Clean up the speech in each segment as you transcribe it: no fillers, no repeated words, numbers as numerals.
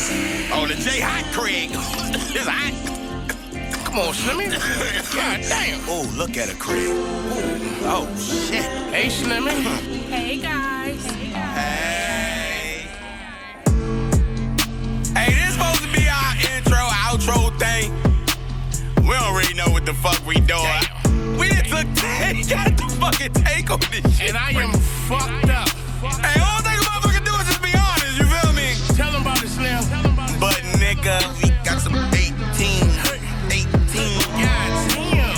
Oh, the J hot Craig. This hot. Come on, Shlimmy. God damn. Oh, look at her, Craig. Ooh. Oh, shit. Hey, Shlimmy. Hey guys. Hey. Hey, this supposed to be our intro, outro thing. We don't really know what the fuck we doing. We just got the fucking take on this shit. And I am fucked up. Hey, all thing a motherfucker do is just be honest, you feel me? Tell them about it, Slim. But nigga, we got some 18. God damn.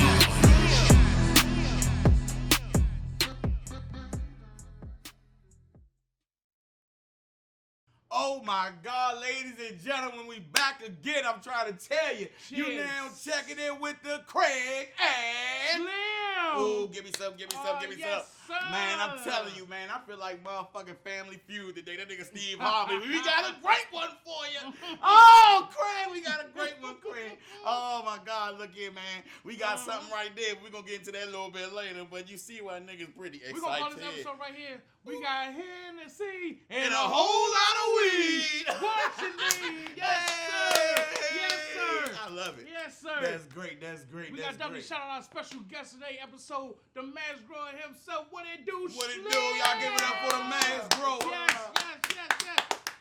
Oh my God, ladies and gentlemen, we back again. I'm trying to tell you. You Cheers. now checking in with the Craig and Slim. Ooh, give me some, give me some, give me yes, some. sir. Man, I'm telling you, man, I feel like motherfucking Family Feud today. That nigga Steve Harvey. We got a great one for you. Oh, Craig, we got a great one, Craig. Oh my God, look here, man. We got something right there. We're gonna get into that a little bit later, but you see why niggas pretty excited. We're going to call this episode right here. We got Hennessy And a whole lot of weed. What you need? Yes, sir. Yes, sir. I love it. Yes, sir. That's great. That's great. We That's got W great. shout out our special guest today, episode, the Mass Grower himself. What it do, What it Slim? do? Y'all give it up for the Mass Grower. Yes.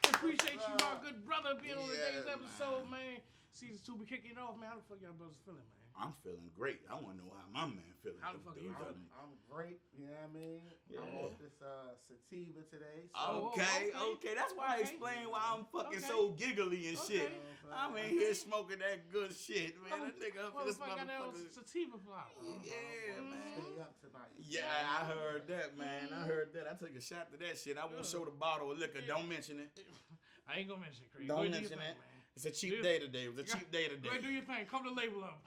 Appreciate you, my good brother, being on today's Yeah, episode, man. Season 2 be kicking off, man. How the fuck y'all brothers feeling, man? I'm feeling great. I want to know how my man feeling. How the fuck you feeling? I'm great, you know what I mean? Yeah. I'm off this sativa today. So Okay. That's why I Okay. explain why I'm fucking Okay. so giggly and shit. Okay. I'm in here smoking that good shit, man. That nigga up for this Motherfucker got that old motherfucker. sativa flower. Yeah, man. stay up tonight. Yeah, I heard that, man. I heard that. I took a shot to that shit. I won't show the bottle of liquor. Don't mention it. I ain't gonna mention it, Craig. Don't Go do your mention thing, it. man. It's a cheap day today. It was a cheap day Go today. ahead, do your thing. Cover the label up.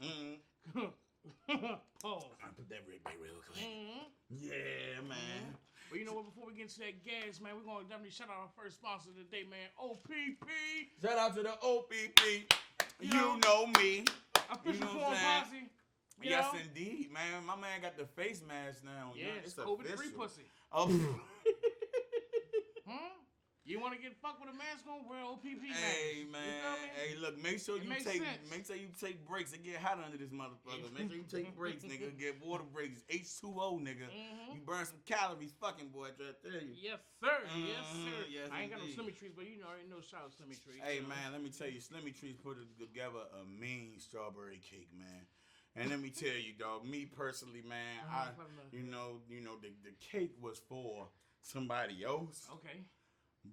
Pause. I put that rig back real quick. Mm-hmm. Yeah, man. But you know what? Before we get into that gas, man, we're gonna definitely shout out our first sponsor today, man. OPP. Shout out to the OPP. You You know me. Official know what Corn I'm Posse. You Yes, know? indeed, man. My man got the face mask now. Yeah, it's official. COVID-free pussy. Oh, You want to get fucked with a mask on? Wear OPP mask. hey, You man. feel me? Hey, look. Make sure It you makes take. sense. Make sure you take breaks. It get hot under this motherfucker. Make sure you take breaks, nigga. Get water breaks. H2O, nigga. You burn some calories, fucking boy. I try to tell you. Yes, sir. Yes, sir. Yes, I ain't got no indeed. Slimmy trees, but you know, already know shout out Slimmy trees. Hey you know? man, let me tell you, Slimmy Trees put together a mean strawberry cake, man. And let me tell you, dog, me personally, man, you know, the cake was for somebody else, Okay.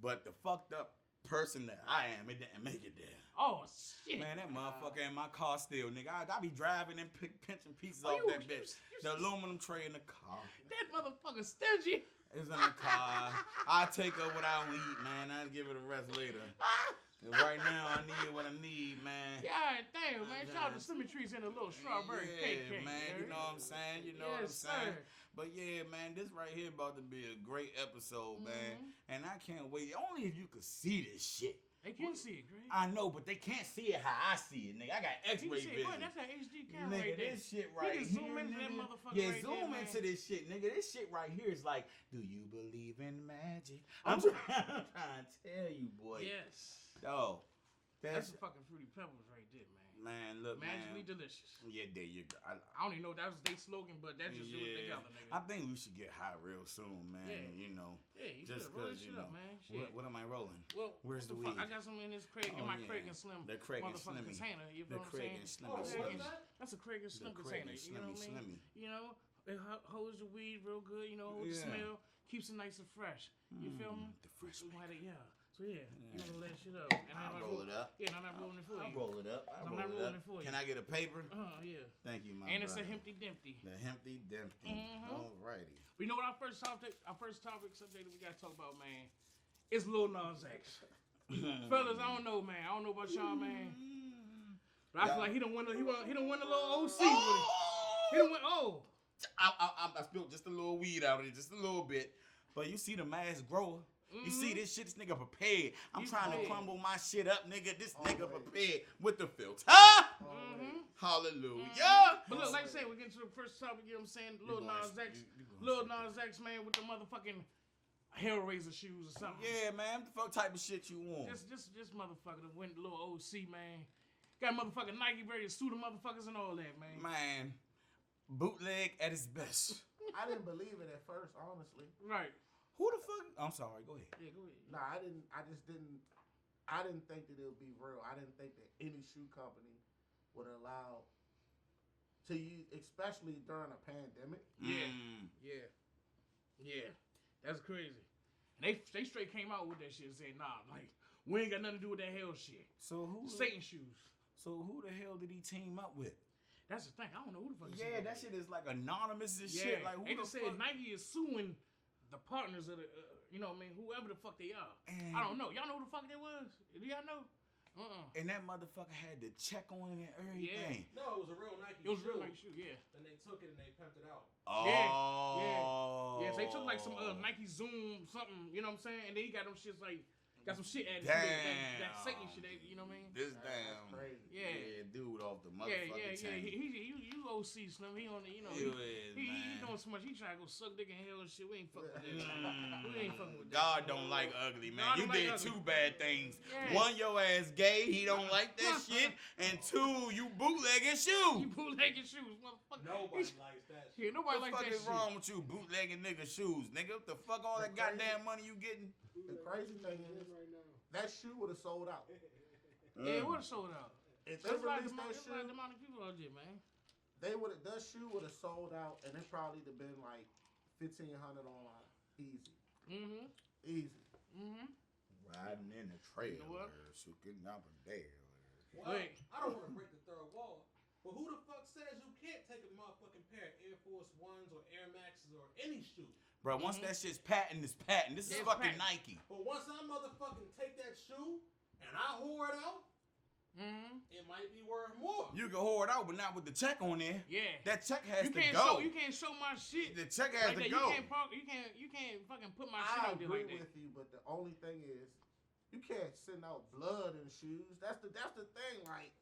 but the fucked up person that I am, it didn't make it there. Oh shit. Man, that motherfucker in my car still, nigga. I be driving and pinching pieces off you- that bitch. The aluminum tray in the car. That motherfucker stingy. It's in the car. I take her what I eat, man. I'll give it a rest later. And right now, I need what I need, man. God damn, man. Shout out to Slimmy trees and a little strawberry cake. man. You know what I'm saying? You know what I'm Yes, saying? sir. But yeah, man, this right here about to be a great episode, man. And I can't wait. Only if you could see this shit. They can see it, Greg. I know, but they can't see it how I see it, nigga. I got You can X-ray see it. vision. Boy, that's an HD camera Nigga, right there. this shit right You here. can zoom into that nigga. motherfucker Yeah, right zoom there, into man. this shit, nigga. This shit right here is like, do you believe in magic? I'm trying to tell you, boy. Yes. Dog. That's a fucking Fruity Pebbles right there, man. Man, look, Magically man. delicious. Yeah, there you go. I don't even know if that was their slogan, but that just do it together, nigga. I think we should get high real soon, man. Yeah. You know, Yeah, you just should roll because this you shit know. up, man. Shit. What am I rolling? Well, Where's the fuck? weed? I got some in this Craig, in my yeah. Craig and Slim The Craig and motherfucking Shlimmy. container. You The know what Craig I'm and saying? Shlimmy. That's a Craig and Slim Craig container. and You know what I'm Shlimmy, saying? You know, it holds the weed real good. You know, holds the Yeah. smell, keeps it nice and fresh. You feel me? the fresh So, yeah. So yeah, you gonna let shit up. And I'll I'm roll it up. Yeah, and I'm not rolling it for I'll you. roll it up. I'm not rolling it for you. Can I get a paper? Yeah. Thank you, my And it's a brother. Humpty Dumpty. The Humpty Dumpty. Alrighty. We know what our first topic subject that we gotta talk about, man. It's Lil Nas X. Fellas, I don't know, man. I don't know about y'all, man. But I feel like he done win a little OC with it. He done win. Oh. I spilled just a little weed out of it, just a little bit. But you see the mass grower. You see this shit, this nigga prepared. I'm trying to crumble my shit up, nigga. This nigga prepared with the filter. Hallelujah. But look, like I said, we get to the first topic, you know what I'm saying? Lil Nas X, man, with the motherfucking Hellraiser shoes or something. Yeah, man. What the fuck type of shit you want? Just motherfucker that went a little OC, man. Got motherfucking Nike ready to sue the motherfuckers and all that, man. Man, bootleg at its best. I didn't believe it at first, honestly. Right. Who the fuck? I'm sorry. Go ahead. Yeah, go ahead. Nah, I didn't. I just didn't. I didn't think that it would be real. I didn't think that any shoe company would allow to use, especially during a pandemic. Yeah. Yeah. That's crazy. And they straight came out with that shit and said, nah, like, we ain't got nothing to do with that hell shit. So who? Satan shoes. So who the hell did he team up with? That's the thing. I don't know who the fuck. Yeah, that shit is like anonymous and shit. Like who they the just said fuck? Nike is suing the partners of the, you know what I mean, whoever the fuck they are. And, I don't know. Y'all know who the fuck that was? Do y'all know? And that motherfucker had to check on it and everything. No, it was a real Nike It was shoe. real Nike shoe, yeah. And they took it and they pimped it out. Oh. Yeah, so they took like some Nike Zoom something, you know what I'm saying? And then he got them shits like, got some shit added to it. That Satan shit, you know what I mean? This That's damn crazy. Yeah. dude off the Yeah, motherfucking yeah. chain. You OC Slim. He on the, you know, You he is, man. doing so much. He trying to go suck dick in hell and shit. We ain't fucking with that. We ain't fucking with that. God don't like ugly, man. God You don't like did ugly. two bad things. Yeah. One, your ass gay. He don't like that shit. And two, you bootlegging shoes. You bootlegging shoes, motherfucker. Nobody likes that shit. Yeah, nobody What the like fuck that is shit. wrong with you bootlegging nigga shoes, nigga? What the fuck all that goddamn money you getting? The crazy thing is, that shoe would have sold out. Yeah, it would have sold out. If they There's like released that there's like shoe, demonic people out there, man. they would have. That shoe would have sold out, and it probably would have been like $1,500 online, easy, easy. Riding in the trail, You know what? shooting up a dare. Well, Wait. I don't want to break the third wall, but who the fuck says you can't take a motherfucking pair of Air Force Ones or Air Maxes or any shoe? Bro, once that shit's patent, it's patent. This is Yeah, it's fucking patent. Nike. But once I motherfucking take that shoe and I whore it out, it might be worth more. You can whore it out, but not with the check on there. Yeah. That check has You to can't go. show. You can't show my shit. The check has Like to that. go. You can't fucking put my shit I out there agree like that. with you, but the only thing is, you can't send out blood in shoes. That's the thing. Like,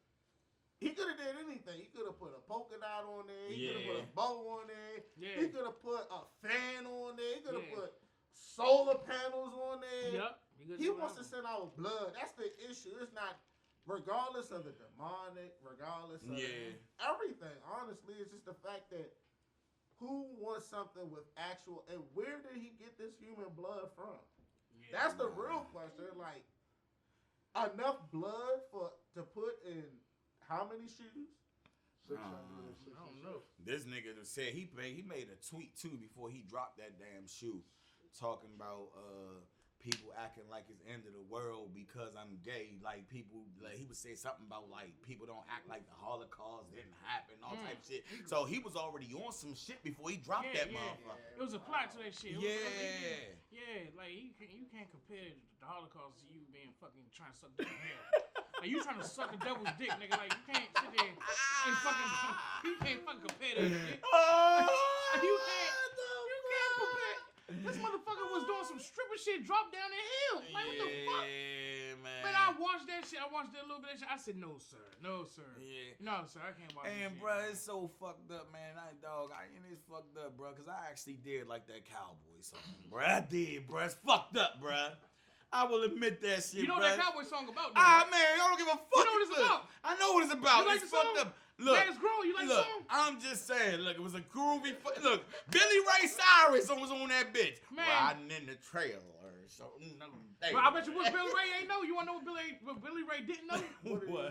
he could have did anything. He could have put a polka dot on there. He could have put a bow on there. Yeah. He could have put a fan on there. He could have Yeah. put solar panels on there. Yep. He wants to send out blood. That's the issue. It's not, regardless of the demonic, regardless of everything. Honestly, it's just the fact that who wants something with actual, and where did he get this human blood from? That's the real question. Like, enough blood to put in how many shoes? I don't know. This nigga said he made a tweet too before he dropped that damn shoe, talking about people acting like it's end of the world because I'm gay. Like people, like he would say something about like people don't act like the Holocaust didn't happen, all type of shit. So he was already on some shit before he dropped that motherfucker. It was a plot to that shit. Yeah. Like you can't compare the Holocaust to you being fucking trying to suck dick in hell. Like you trying to suck a devil's dick, nigga. Like you can't sit there and fucking you can't fucking compare that shit. You can't compare. This motherfucker was doing some stripper shit, dropped down the hill. Like what the fuck? Man. Man, I watched that shit. I watched that little bit of shit. I said, no, sir. No, sir. Yeah. No, sir. I can't watch And this shit. bro, it's so fucked up, man. It's fucked up, bro. Cause I actually did like that cowboy song, bro. I did, bro. It's fucked up, bro. I will admit that shit, You know bro. what that cowboy song about, though, Ah, right? man, y'all don't give a fuck. You know what it's Look, about? I know what it's about. You like It's the fucked song? up. Look, Last Grown, you like the look, song? I'm just saying, look, it was a groovy. Look, Billy Ray Cyrus was on that bitch. Man. Riding in the trailer. So, Bro, I bet you what Billy Ray ain't know. You wanna know what Billy Ray didn't know? What did he know?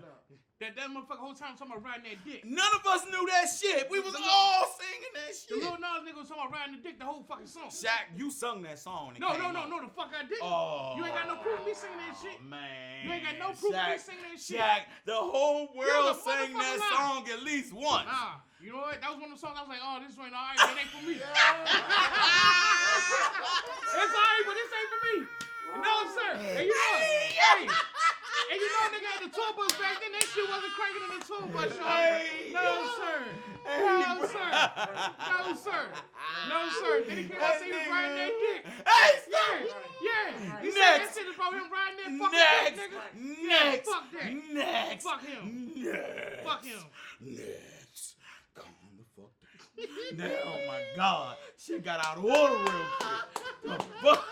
That motherfucker whole time talking about riding that dick. None of us knew that shit. We was all singing that The shit. little Nas nigga was talking about riding the dick the whole fucking song. Shaq, you sung that song. when it No, came out. the fuck I didn't. Oh, You ain't got no proof of me singing that shit. Man, You ain't got no proof of me singing that shit. Shaq, the whole world the sang that motherfucking lie. song at least once. Nah, you know what? That was one of the songs I was like, oh, this ain't alright, it ain't for me. It's alright, but this ain't for me. No, sir. And you know, hey, and you know, nigga had the tour bus back then. That shit wasn't cranking in the tour bus, y'all. Hey, No, sir. No, sir. No, sir. No, sir. Then he came out and said he was riding that dick. Hey, Yeah. He said Next. that shit is about him riding that fucking Next. dick, nigga. Next. Fuck that. Next. Fuck him. Next. Fuck him. Next. Come on the fuck down. Now, oh my God. Shit got out of order real quick. The fuck?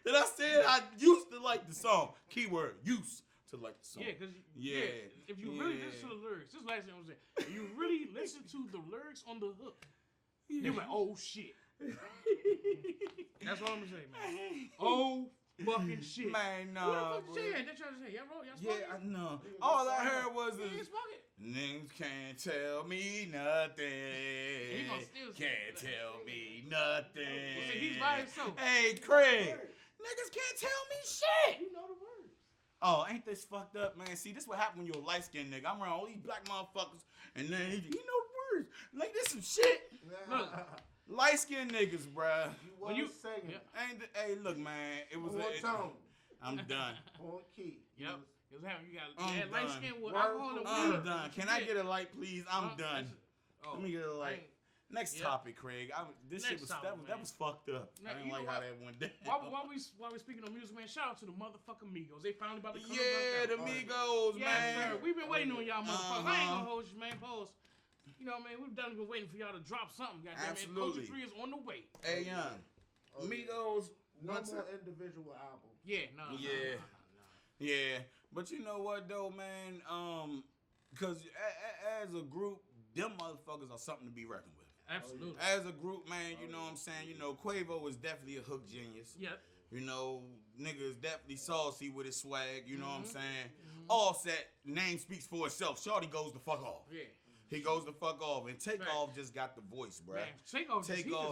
that I said I used to like the song. Keyword, used to like the song. Yeah, because Yeah. if you really listen to the lyrics, this is the last thing I'm saying. If you really listen to the lyrics on the hook, you're like, oh shit. That's all I'm gonna say, man. Oh fucking shit. Man, What the nah, fuck bro. you saying? They trying to say, y'all smoke Yeah, I it? know. All I heard was You ain't smoke it. niggas can't tell me nothing. He gonna still say Can't it. tell me nothing. Well, see, he's by himself. Hey, Craig. Niggas can't tell me shit. You know the words. Oh, ain't this fucked up, man? See, this what happen when you're a light-skinned nigga. I'm around all these black motherfuckers, and then he know the words. Like, this some shit. Look. Light-skinned niggas, bruh. You was singing. Hey, look, man. It was On tone. I'm done. On key. Yep. Because you got I'm that light done. skin with Word alcohol and for I'm weed. done. Can I get a light, please? I'm done. Oh, Let me get a light. Next Yep. topic, Craig. This shit Next was topic, that man. was fucked up. Now, I didn't you like know how what? that went down. While we speaking of music, man, shout out to the motherfucking Migos. They finally about to come Yeah, the out. Migos, Yes, man. sir. We've been waiting on y'all motherfuckers. I ain't Uh-huh. gonna hold you, man. Pause. You know, man, we've done been waiting for y'all to drop something. Goddamn, Absolutely. Culture 3 is on the way. Hey, young. Oh, yeah. Migos. No what's more up? individual albums. Yeah, no. Yeah. Yeah, but you know what though, man? Because as a group, them motherfuckers are something to be reckoned with. Absolutely. As a group, man, you know what I'm saying? You know, Quavo is definitely a hook genius. Yeah. You know, nigga is definitely saucy with his swag. You know what I'm Mm-hmm. saying? Offset, name speaks for itself. Shorty goes the fuck off. Yeah. He goes the fuck off. And Right. Takeoff just got the voice, bruh. Man, Takeoff.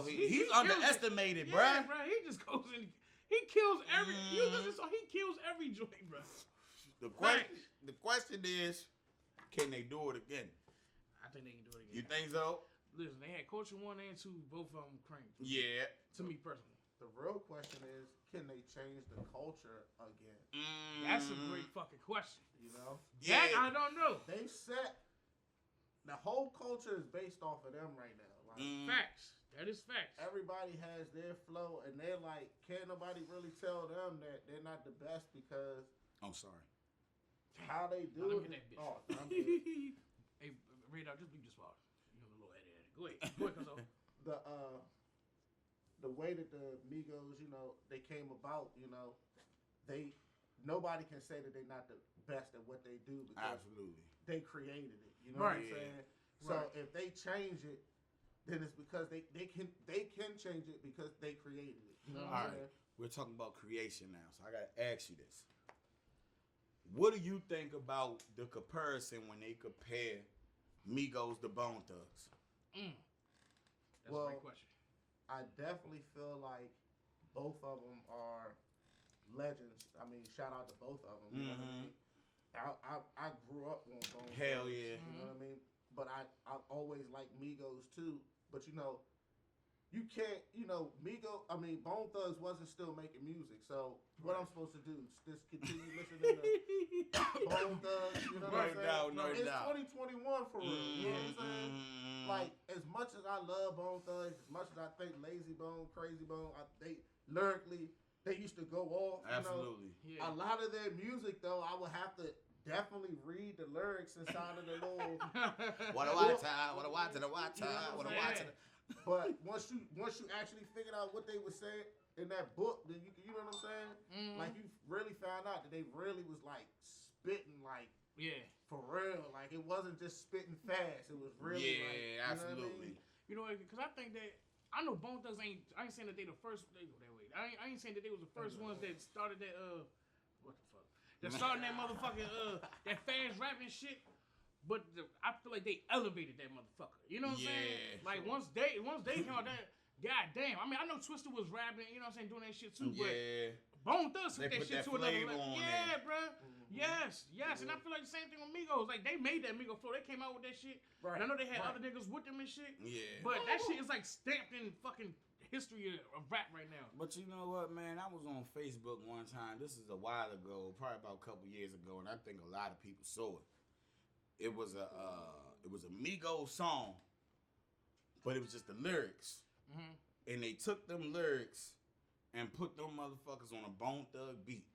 He's underestimated, Yeah, bruh. bro. He just goes in. He kills every. You Mm-hmm. listen, so he kills every joint, bro. The question is, can they do it again? I think they can do it again. You think so? Listen, they had Culture 1 and 2, both of them cranked. Yeah. To me personally. The real question is, can they change the culture again? That's a great fucking question. You know? That Yeah. I don't know. They set the whole culture is based off of them right now. Like Facts. That is facts. everybody has their flow, and they're like, can't nobody really tell them that they're not the best because I'm sorry. how they Let do me it. get that bitch. Oh, I'm good. Hey, Radar, just leave this part. You know, a little edit. Go ahead. Go ahead, Cuzzo. The way that the Migos, you know, they came about, you know, nobody can say that they're not the best at what they do because Absolutely. they created it. You know Right. what I'm saying? Right. So if they change it, then it's because they can change it because they created it. You know All what I'm right. saying? We're talking about creation now, so I gotta ask you this. What do you think about the comparison when they compare Migos to Bone Thugs? That's Well, a great question. I definitely feel like both of them are legends. I mean, shout out to both of them. You know what I mean? I grew up on Bone Hell Thugs, yeah. You know what I mean? But I always liked Migos too. But you know, you can't, Bone Thugs wasn't still making music. So what I'm supposed to do is just continue listening to Bone Thugs. You know what I'm saying? No It's doubt. 2021 for real. You know what I'm saying? Mm. Like, as much as I love Bone Thugs, as much as I think Lazy Bone, Crazy Bone, lyrically, they used to go off. Absolutely. Yeah. A lot of their music, though, I would have to definitely read the lyrics inside of the little. What a watch time, what a watch time, what a watch time. But once you actually figured out what they were saying in that book, then you know what I'm saying? Like, you really found out that they really was like spitting like Yeah. for real. Like, it wasn't just spitting fast. It was really like, you know what I absolutely. mean? You know, because I think that I know Bone Thugs I ain't saying that they the first. They go that way. I ain't saying that they was the first ones that started that what the fuck? That started that motherfucking that fast rapping shit. But I feel like they elevated that motherfucker. You know what I'm saying? Like once they came out, that goddamn. I mean, I know Twister was rapping. You know what I'm saying, doing that shit too. Yeah. But Bone Thugs took They that put shit that to another flavor level. on Yeah, there. bro. Yes. And I feel like the same thing with Migos. Like they made that Migo flow. They came out with that shit. Right. And I know they had Right. other niggas with them and shit. Yeah. But that shit is like stamped in fucking history of rap right now. But you know what, man? I was on Facebook one time. This is a while ago, probably about a couple years ago, and I think a lot of people saw it. It was a Migos song, but it was just the lyrics, and they took them lyrics and put them motherfuckers on a Bone Thug beat.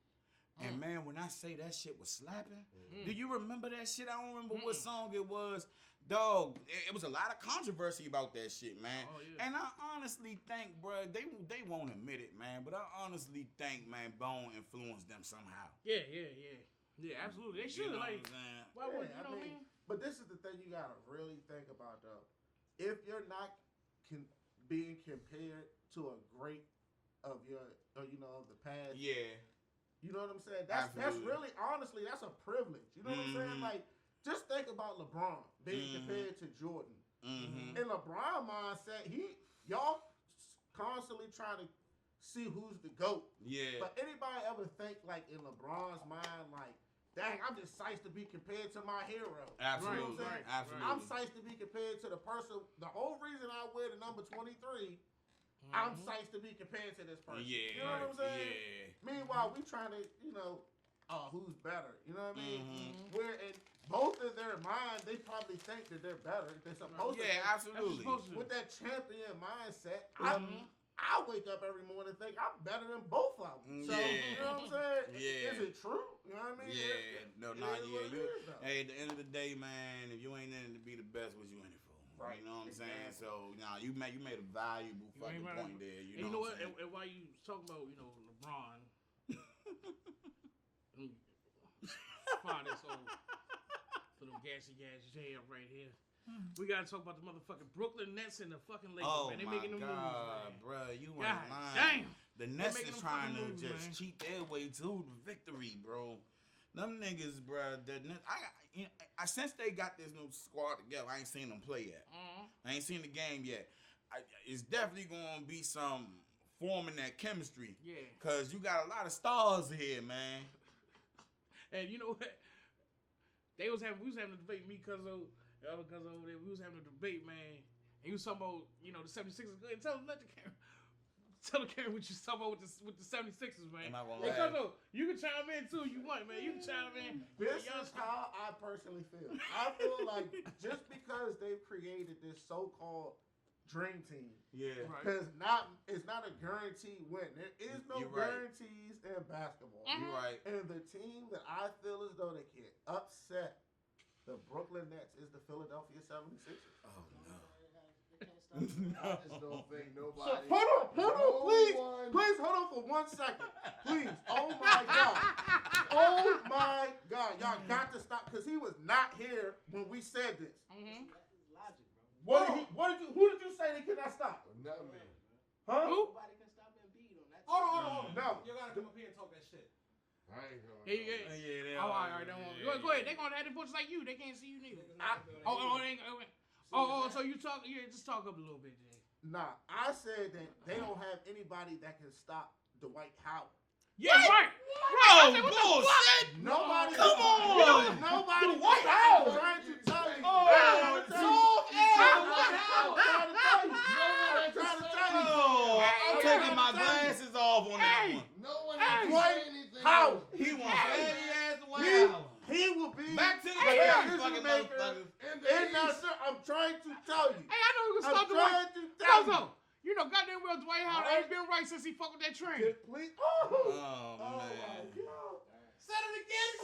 And man, when I say that shit was slapping, do you remember that shit? I don't remember what song it was, Dog, it was a lot of controversy about that shit, man. Oh, yeah. And I honestly think, bro, they won't admit it, man. But I honestly think, man, Bone influenced them somehow. Yeah, absolutely. They should You know like. what I'm saying? Why would you know what I mean? But this is the thing you gotta really think about, though. If you're not being compared to a great of of the past, Yeah. you know what I'm saying? That's really, honestly, that's a privilege. You know what I'm saying? Like, just think about LeBron being compared to Jordan. In LeBron mindset, y'all constantly trying to see who's the GOAT. Yeah. But anybody ever think, like, in LeBron's mind, like, dang, I'm just psyched to be compared to my hero. Absolutely. You know what I'm saying? Absolutely. I'm psyched to be compared to the person. The whole reason I wear the number 23, I'm psyched to be compared to this person. Yeah. You know what I'm saying? Yeah. Meanwhile, we trying to, who's better? You know what I mean? Where in both of their minds, they probably think that they're better. They're supposed to. Yeah, absolutely. With that champion mindset, I wake up every morning and think I'm better than both of them. So, you know what I'm saying? Yeah. Is it true? You know what I mean? Hey, at the end of the day, man, if you ain't in it to be the best, what you in it for? Right. You know what I'm saying? So, you made a valuable fucking point there. You know what? And while you talking about, LeBron, find this old little gassy jam right here. We gotta talk about the motherfucking Brooklyn Nets and the fucking Lakers, man. They making them moves, man. Bro, you ain't God lying. damn. The Nets is trying to moves, just man. cheat their way to the victory, bro. Them niggas, bro. Since they got this new squad together, I ain't seen them play yet. I ain't seen the game yet. It's definitely gonna be some forming that chemistry. Yeah. Cause you got a lot of stars here, man. And you know what? We was having a debate, me, cuz over there, we was having a debate, man. And you was talking about, the 76ers. Go ahead, tell the camera what you was talking about with the 76ers, man. Am I gonna Hey, lie? Cuzzo, you can chime in too if you want, man. You can chime in. This is how I personally feel. I feel like just because they've created this so-called dream team, because it's not a guaranteed win. There is no guarantees in basketball. You're right. And the team that I feel as though they can upset the Brooklyn Nets is the Philadelphia 76ers. Oh no. I just don't think nobody. So hold on, please hold on for 1 second, please. Oh my God, y'all got to stop because he was not here when we said this. Who did you say they could not stop? Not me. Huh? Who? Nobody can stop Embiid on that. Hold on, no. You gotta come up here and talk that shit. I ain't going. Yeah. All right, go ahead. They gonna have the books like you. They can't see you neither. So you talk? Yeah, just talk up a little bit, Jay. Nah, I said that they don't have anybody that can stop Dwight Howard. Yeah, right. Oh, bullshit! Nobody. Come on! Nobody. Dwight Howard. I'm trying to tell you. Oh, I'm trying to tell you. I'm taking my glasses off on that one. No one can say anything. Howard. He wants fatty ass Dwight Howard. He will be Back to the the game, decision fucking maker. motherfuckers. And now, sir, I'm trying to tell you. Hey, I know we can I'm stop the trying to tell you. Cuzzo, you know goddamn well Dwight Howard ain't been right since he fucked with that train. Please. Oh, my man. God. Said it again.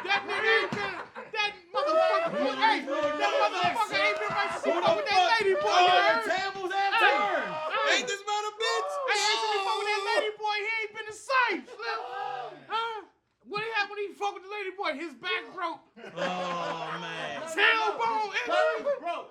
That nigga ain't been. That motherfucker. Hey, that motherfucker ain't been right since he fucked with that lady boy. You the heard? tables have turned. Ain't this about a bitch? Hey, ain't since he fucked with that lady boy, he ain't been the same. Slim. What happened when he fucked with the lady boy? His back broke. Oh, man. Tailbone injury. Broke.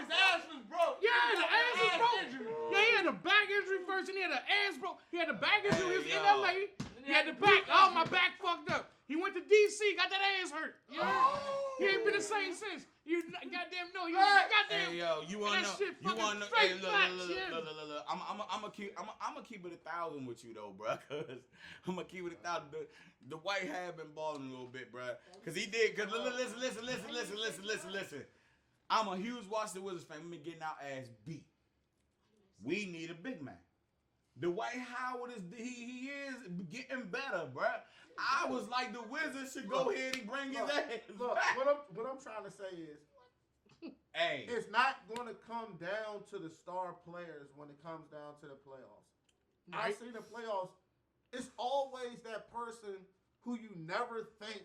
His ass was broke. Yeah, the ass was broke. Yeah, he had a back injury first, and he had an ass broke. He had a back injury. He was in LA. He had the back. Oh, my back fucked up. He went to DC, got that ass hurt. You know? He ain't been the same since. You goddamn know. You goddamn. Hey, yo, you wanna know? That shit You wanna know? fucking Hey, straight look. I'm gonna keep it 1,000 with you though, bro. Cause I'm gonna keep it 1,000. The White had been balling a little bit, bro. Cause he did. Cause listen. I'm a huge Washington Wizards fan. We've been getting our ass beat. We need a big man. Dwight Howard is getting better, bro. I was like, the Wizards should go ahead and bring his ass. Look, back. what I'm trying to say is, Hey, it's not going to come down to the star players when it comes down to the playoffs. I see the playoffs. It's always that person who you never think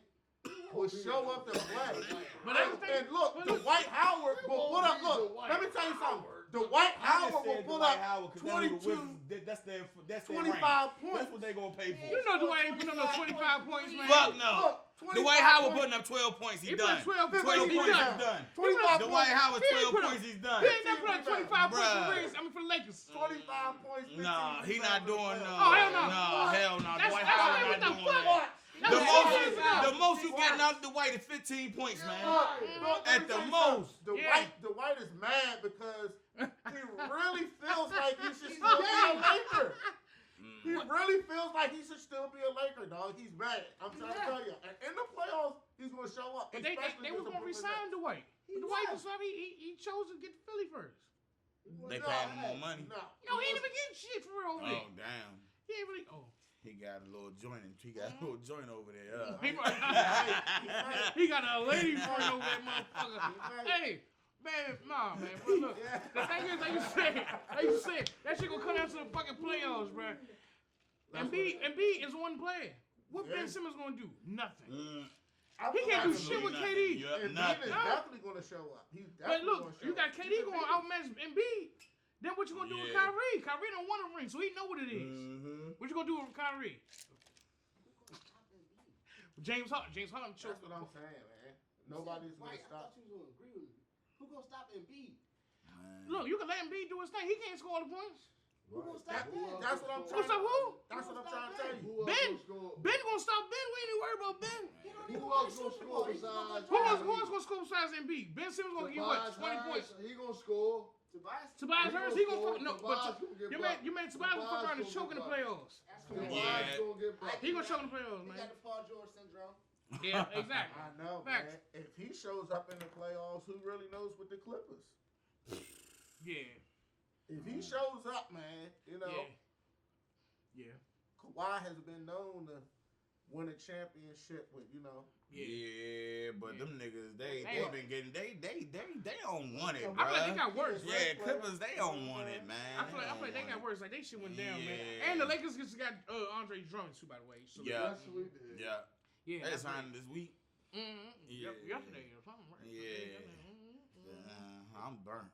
will show up to play. But that's the thing. And look, Dwight Howard will put up. Look, let me tell you something. Dwight Howard will put up 22, That's their 25 points. That's what they gonna pay for. You know Dwight ain't putting up no 25 points, man. Fuck no. Look, Dwight Howard putting up 12 points. He He done. put 12 12 points. points. He's done. 25 Dwight Howard, He ain't 12 put up- points. He's done. He ain't never put up 25 points for Bruh. the Reds. I mean, for the Lakers. 25 points. 15 Nah, he not doing no. Oh, hell no. Nah, hell no. That's Dwight what Howard what not the doing fuck? that. That was 2 years ago. The most you getting out of Dwight is 15 points, man. Look, At the most. Dwight is mad because he really feels like he should still be a Laker. He really feels like he should still be a Laker, dog. He's mad. I'm trying to tell you. And in the playoffs, he's going to show up. But they was going to resign Dwight. But Dwight was he chose to get Philly first. They paying him more money. No, he ain't even getting shit for real over there. Oh, damn. He ain't really. Oh. He got a little joint. He got a little joint over there. He got a lady friend over that motherfucker. Hey, man, nah, man. But look, the thing is, like you said, that shit gonna come down to the fucking playoffs, bro. Embiid is one player. What Ben Simmons gonna do? Nothing. He can't do shit with KD. Embiid is definitely going to show up. But look, you got KD going to outmatch Embiid. Then what you gonna do with Kyrie? Kyrie don't want a ring, so he know what it is. What you gonna do with Kyrie? James Harden choked. That's what I'm saying, man. Nobody's going to stop. I thought you was going to agree with me. Who going to stop Embiid? Look, you can let Embiid do his thing. He can't score all the points. Who going to stop that? That's what I'm Who trying stop who? That's what I'm trying to tell you. Ben gonna stop Ben. We ain't even worried about Ben. Who else going to score besides? Who else gonna score besides Embiid? Ben Simmons gonna give you what? 20 points. He going to score. Tobias Harris, he gonna fuck. No, Tobias but gonna get you blocked. made Tobias gonna fuck around and choke in the playoffs. Tobias gonna get blocked. He gonna choke in the playoffs, He man. got the Paul George syndrome. Yeah, exactly. I know, Facts. man. If he shows up in the playoffs, who really knows with the Clippers? Yeah. If he shows up, man, you know, Yeah. Kawhi has been known to win a championship with, you know. Yeah, but them niggas, they been getting they don't want it, I bro. feel like they got worse. Yeah, Clippers, they don't want it, man. I feel like they got worse. Like they shit went down, man. Yeah. And the Lakers just got Andre Drummond too, by the way. So Yeah. That's what we did. Yeah, yeah. they signed this week. Yeah. Yesterday or something, right? I'm burnt.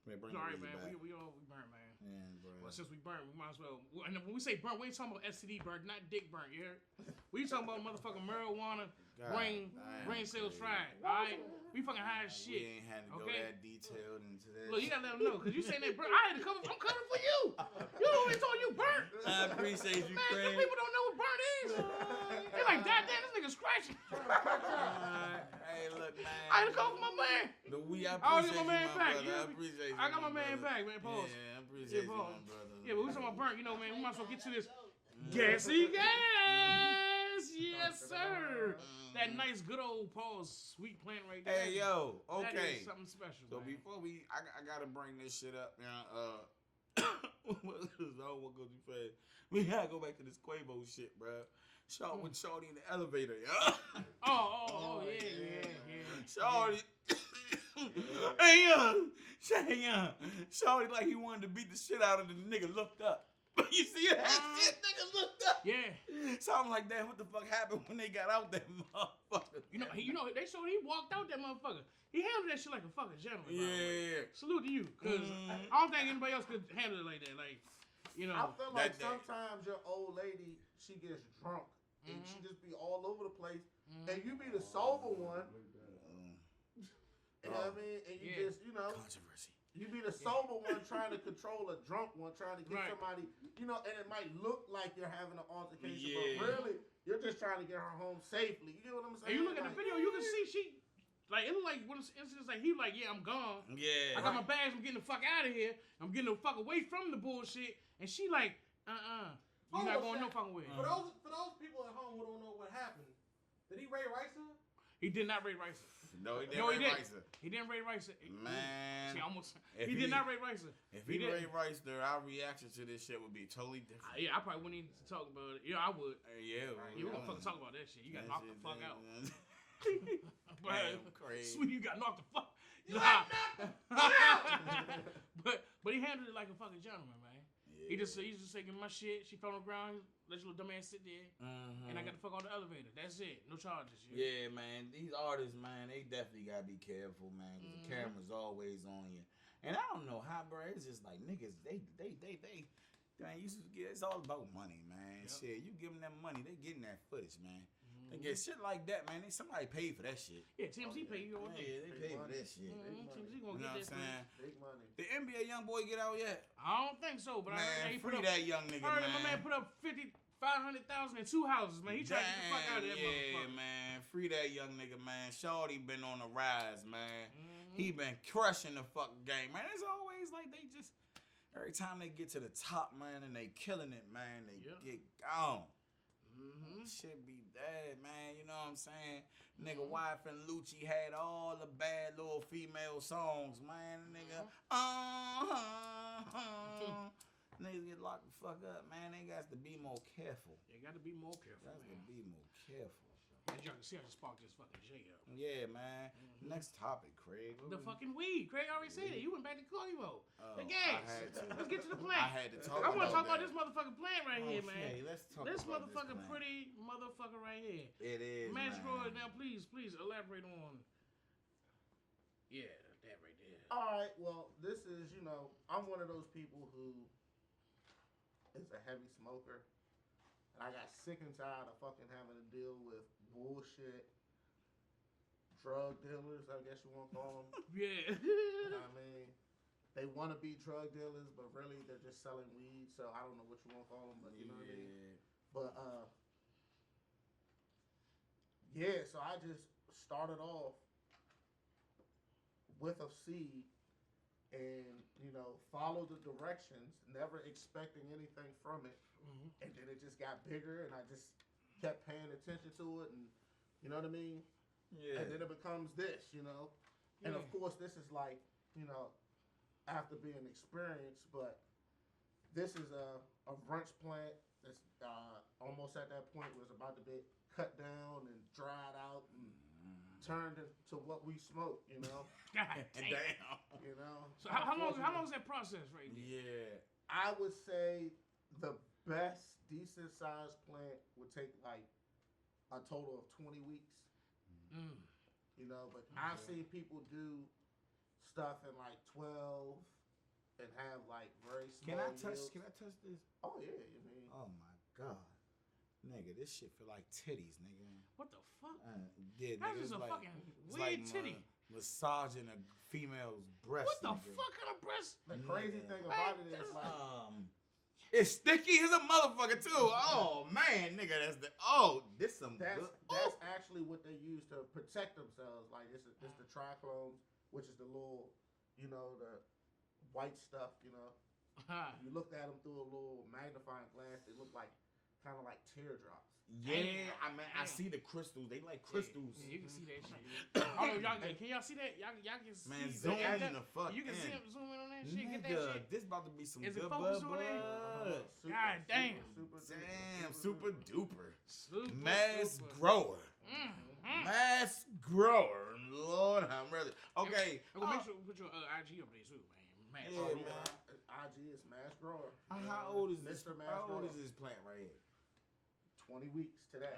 Bring Sorry, the man. back. We burnt, man. Yeah, bro. Well, since we burnt, we might as well. And when we say burnt, we ain't talking about STD burnt, not dick burnt. You heard? We talking about motherfucking marijuana, brain cells fried. All right, we fucking high as shit. We ain't had to go that detailed into that. Look, you gotta let them know, cause you saying that burnt. I had to come. I'm coming for you. You know what they told you burnt. I appreciate you, Man, Craig. some people don't know what burnt is. They're like, goddamn, this nigga scratching. Hey, look, man. I had to come for my man. I I appreciate get my man you, back. brother. I appreciate you. I got my man brother. back, man. Pause. Yeah, I appreciate you, pause. my brother. Yeah, but we talking about burnt, you know, man. We might as well get to this gassy gas. Yes, sir. That nice, good old pause, sweet plant right there. Hey, yo, That okay. is something special. So man. before I gotta bring this shit up, now. What goes too fast? We gotta go back to this Quavo shit, bro. With Shorty in the elevator, yeah. Oh, yeah. Shorty. Hey, Shorty like he wanted to beat the shit out of the nigga. Looked up. You see that shit? Nigga looked up. Yeah. So I'm like, damn, what the fuck happened when they got out that motherfucker? You know, they showed he walked out that motherfucker. He handled that shit like a fucking gentleman. Yeah. Salute to you, cause I don't think anybody else could handle it like that. Like, you know. I feel like that sometimes your old lady, she gets drunk and she just be all over the place, and you be the sober one. You know what I mean? And you just, you know, Controversy. you be the sober one trying to control a drunk one, trying to get somebody, you know, and it might look like you're having an altercation, but really, you're just trying to get her home safely. You get what I'm saying? And you look at the video, you can see she, like, it look like when it's instance like he like, yeah, I'm gone. Yeah. I got my bags. I'm getting the fuck out of here. I'm getting the fuck away from the bullshit. And she like, you're not going no fucking way. For those people at home who don't know what happened, did he Ray Rice her? He did not Ray Rice her. No, he didn't. No, he Ray didn't. Rice her. He didn't Ray Rice her. Man. See, almost. If He did not Ray Rice her. If he Ray Rice her, our reaction to this shit would be totally different. Yeah, I probably wouldn't even talk about it. Yeah, I would. Yeah. You gonna fucking talk about that shit. You got knocked the fuck out. Damn, crazy. Sweet, you got knocked the fuck. Nah. But he handled it like a fucking gentleman, man. He just say, "Give me my shit." She fell on the ground. Let your little dumb ass sit there, Mm-hmm. and I got the fuck on the elevator. That's it. No charges. Yeah, man. These artists, man, they definitely gotta be careful, man, because the camera's always on you. And I don't know how, bro. It's just like niggas. They. Man, it's all about money, man. Yep. Shit, you give them that money, they getting that footage, man. They get shit like that, man. Somebody pay for that shit. Yeah, TMZ pay you all day. Yeah, they pay for that shit. TMZ You gonna know what I'm get that. saying? Big money. The NBA young boy get out yet? I don't think so, but I heard Man, he free put up, that young nigga, I heard man. my man put up 500,000 in 2 houses, man. He tried to get the fuck out of that motherfucker. man. Free that young nigga, man. Shorty been on the rise, man. He been crushing the fucking game, man. It's always like they just every time they get to the top, man, and they killing it, man, they get gone. Shit be dead, man. You know what I'm saying? Nigga, Wife and Lucci had all the bad little female songs, man. Nigga, niggas get locked the fuck up, man. They got to be more careful. They got to be more careful, Got to man. be more careful. As y'all can see, I just sparked this fucking J up. Yeah, man. Next topic, Craig. The fucking weed. Craig already said it. You went back to Quavo. The I gas. had to. Let's get to the plant. I had to talk I want to talk about that. this motherfucking plant right here, man. Okay, let's talk This about motherfucking plant. pretty motherfucker right here. It is, Mash man. Grower, now please elaborate on. Yeah, that right there. All right, well, this is, I'm one of those people who is a heavy smoker. And I got sick and tired of fucking having to deal with bullshit drug dealers, I guess you want to call them. Yeah. You know what I mean? They want to be drug dealers, but really they're just selling weed. So I don't know what you want to call them, but you know what I mean? But, yeah, so I just started off with a seed and, followed the directions, never expecting anything from it. And then it just got bigger and I just kept paying attention to it and, you know what I mean? Yeah. And then it becomes this, And of course, this is like, after being experienced, but this is a brunch plant that's almost at that point where it's about to be cut down and dried out and turned into what we smoke, God damn. So how long is that process right there? Yeah. I would say the best decent sized plant would take like a total of 20 weeks. But I've seen people do stuff in like 12 and have like very small yields. Can I touch this? Oh yeah, I mean. Oh my god. Nigga, this shit feel like titties, nigga. What the fuck? Yeah, That's nigga, just a like, fucking it's weird like titty. Massaging a female's breast. What the nigga. fuck kind of breast? The crazy thing about it is like it's sticky as a motherfucker too. Oh man, nigga, this some that's good. actually what they use to protect themselves. Like it's the triclones, which is the little, the white stuff. You looked at them through a little magnifying glass. They look like kind of like teardrops. Yeah, I see the crystals. They like crystals. Yeah, you can see that shit. Oh, can y'all see that? Y'all can see. Man, zoom in the fuck. You can see in. him zoom in on that shit. Get that Nigga, shit. this about to be some Is it good focused blood. on that? God damn. Super duper. Super Mass duper. grower. Mass grower. Lord have mercy. Okay. Make sure we put your IG up there too, man. Yeah, man. IG is Mass Grower. How old is this? Mr. Mass How old Grower. is this plant right here? 20 weeks today.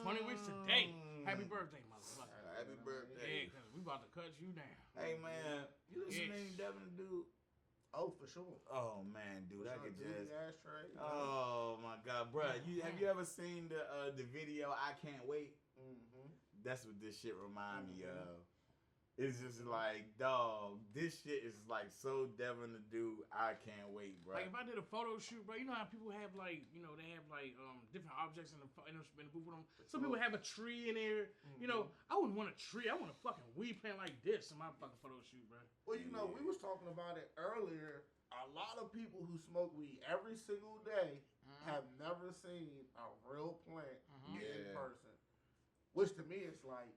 20 weeks today. Happy birthday, motherfucker. Happy Yeah, birthday. because we about to cut you down. Hey man, you listen to any Devin dude? Oh, for sure. Oh man, dude, I could just. Ashtray. Oh my god, bruh. Have you ever seen the video I Can't Wait? That's what this shit remind me of. It's just like, dog, this shit is like so Devin to do. I can't wait, bro. Like if I did a photo shoot, bro, you know how people have like, they have like different objects in the booth with them. Some people have a tree in there. I wouldn't want a tree. I want a fucking weed plant like this in my fucking photo shoot, bro. Well, we was talking about it earlier. A lot of people who smoke weed every single day have never seen a real plant in person. Which to me is like,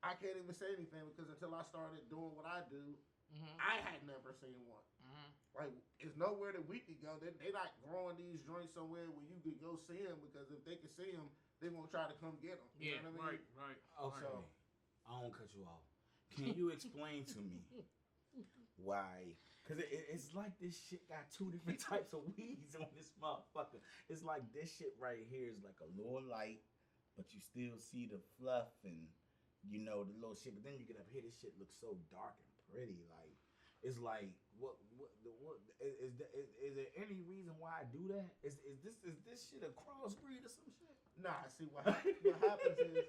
I can't even say anything because until I started doing what I do, I had never seen one. Like, it's nowhere that we could go. They not growing these joints somewhere where you could go see them because if they can see them, they're going to try to come get them. You know what I mean? Right. Okay, I won't cut you off. Can you explain to me why? Cause it's like this shit got two different types of weeds on this motherfucker. It's like this shit right here is like a little light, but you still see the fluff and the little shit. But then you get up here, this shit looks so dark and pretty. Like it's like what is there any reason why I do that? Is this shit a crossbreed or some shit? Nah, see what happens is,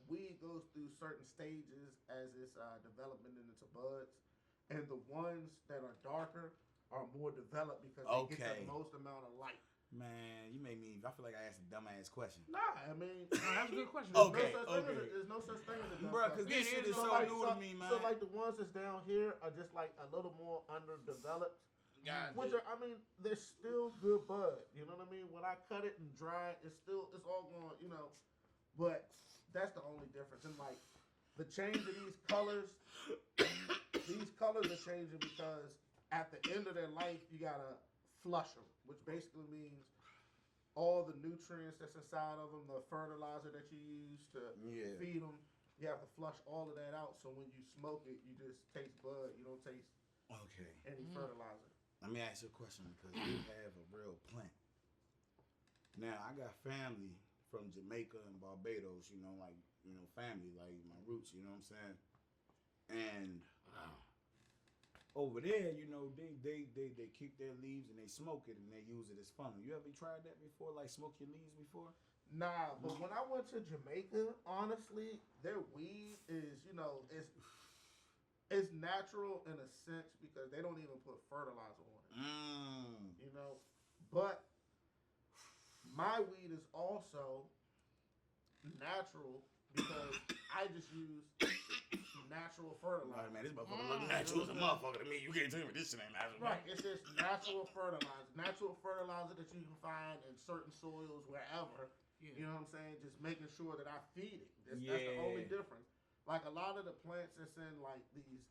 weed goes through certain stages as it's developing into buds, and the ones that are darker are more developed because they get the most amount of light. Man, you made me. I feel like I asked a dumbass question. Nah, I mean, that's a good question. There's no such thing as a dumb Bro, because this shit is so new to me, man. So like the ones that's down here are just like a little more underdeveloped. Gotcha. Which are, they're still good bud. You know what I mean? When I cut it and dry it, it's all going, But that's the only difference. And like the change of these colors are changing because at the end of their life, you gotta flush them, which basically means all the nutrients that's inside of them, the fertilizer that you use to feed them, you have to flush all of that out. So when you smoke it, you just taste bud. You don't taste any fertilizer. Let me ask you a question because you have a real plant. Now, I got family from Jamaica and Barbados, family, like my roots, you know what I'm saying? And over there, they keep their leaves and they smoke it and they use it as funnel. You ever tried that before, like smoke your leaves before? Nah, but when I went to Jamaica, honestly, their weed is, it's natural in a sense because they don't even put fertilizer on it. But my weed is also natural because I just use natural fertilizer. Man, this motherfucker look natural as a motherfucker to me. You can't tell me this shit ain't natural. Right, it's just natural fertilizer. Natural fertilizer that you can find in certain soils wherever. Yeah. You know what I'm saying? Just making sure that I feed it. That's the only difference. Like a lot of the plants that's in like these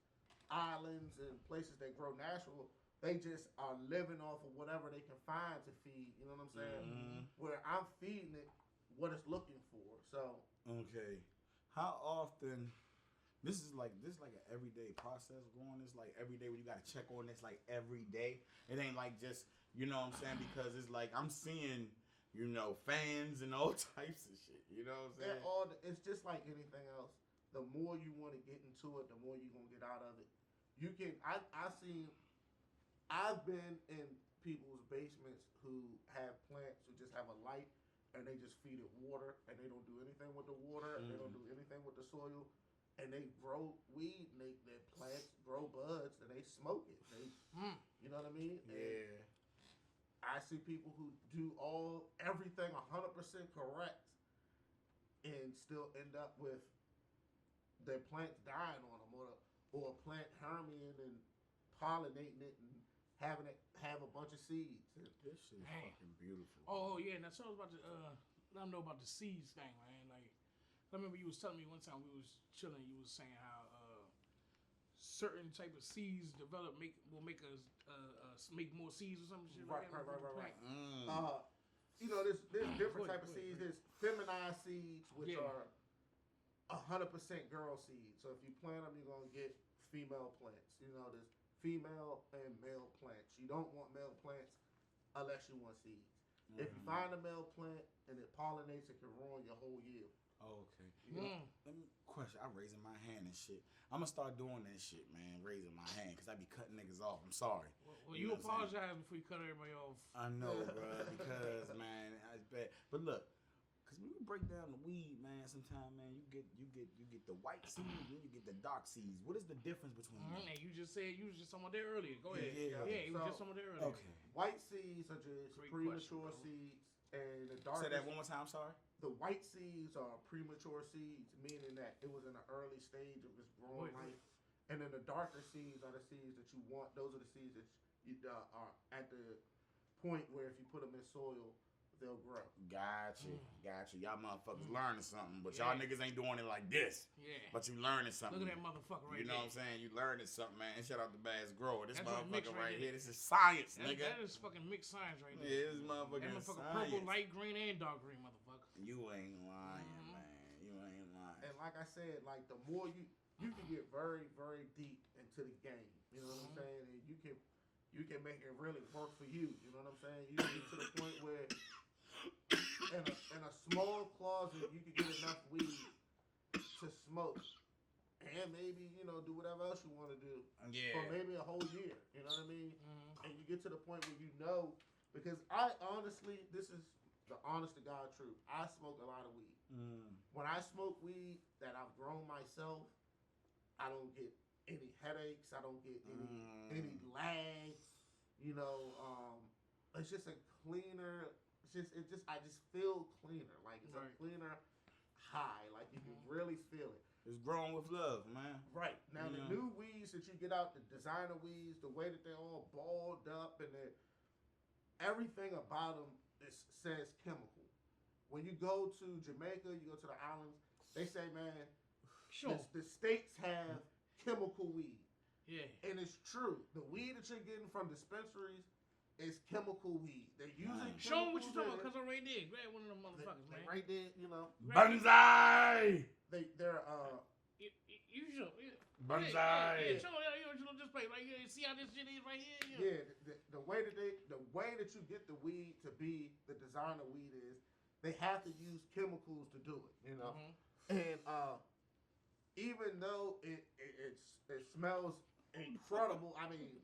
islands and places that grow natural, they just are living off of whatever they can find to feed. You know what I'm saying? Where I'm feeding it what it's looking for. So okay, how often? This is like an everyday process going. It's like every day when you gotta check on this, like every day. It ain't like just what I'm saying, because it's like I'm seeing fans and all types of shit. You know what I'm saying? It's just like anything else. The more you want to get into it, the more you're gonna get out of it. You can. I've been in people's basements who have plants who just have a light and they just feed it water and they don't do anything with the water and they don't do anything with the soil, and they grow weed and their plants grow buds and they smoke it. You know what I mean? Yeah. And I see people who do everything 100% correct and still end up with their plants dying on them, or a plant harming and pollinating it and having it have a bunch of seeds. This shit is fucking beautiful. Oh yeah, now tell us about let them know about the seeds thing, man. Like, I remember you was telling me one time we was chilling. You was saying how certain type of seeds will make us make more seeds or something shit. Right. There's different type of seeds. There's feminized seeds, which are 100% girl seeds. So if you plant them, you're gonna get female plants. There's female and male plants. You don't want male plants unless you want seeds. If you find a male plant and it pollinates, it can ruin your whole yield. Oh, okay. Let me question. I'm raising my hand and shit. I'm gonna start doing that shit, man. Raising my hand because I be cutting niggas off. I'm sorry. Well, you apologize before you cut everybody off. I know, bro. Because man, it's bad. But look, because when you break down the weed, man, sometimes, man, you get the white seeds and you get the dark seeds. What is the difference between them? And you just said you was just someone there earlier. Go ahead. Yeah, you was just someone there earlier. Okay. White seeds are just premature seeds, and the dark. Say that one more time. I'm sorry. The white seeds are premature seeds, meaning that it was in an early stage of its growing life. And then the darker seeds are the seeds that you want. Those are the seeds that you are at the point where if you put them in soil, they'll grow. Gotcha. Y'all motherfuckers learning something, but y'all niggas ain't doing it like this. Yeah. But you learning something. Look at that motherfucker right there. You know what I'm saying? You learning something, man. And shout out to Bass Grower. This That's motherfucker right here. This is science, nigga. That is fucking mixed science right there. Yeah, this motherfucker is motherfucker science. purple, light green, and dark green, motherfucker. You ain't lying, man. You ain't lying. And like I said, like the more you can get very, very deep into the game. You know what I'm saying? And you can you can make it really work for you. You know what I'm saying? You get to the point where in a small closet you can get enough weed to smoke. And maybe, do whatever else you want to do for maybe a whole year. You know what I mean? And you get to the point where because I honestly, this is the honest to God truth. I smoke a lot of weed. When I smoke weed that I've grown myself, I don't get any headaches. I don't get any lag. It's just a cleaner. I just feel cleaner. Like it's a cleaner high. Like you can really feel it. It's grown with love, man. Right. Now, the new weeds that you get out, the designer weeds, the way that they're all balled up and everything about them says chemical. When you go to Jamaica, you go to the islands, they say, man, the states have chemical weed. Yeah. And it's true. The weed that you're getting from dispensaries is chemical weed. They're using chemicals. Show them what you're talking about, because I'm right there. Grab one of them motherfuckers, man. Right there, Banzai! They're You show. Banzai! Yeah, show you just play. Like, see how this shit is right here? Yeah, the way that you get the weed to be the designer weed is they have to use chemicals to do it, And even though it smells incredible, I mean,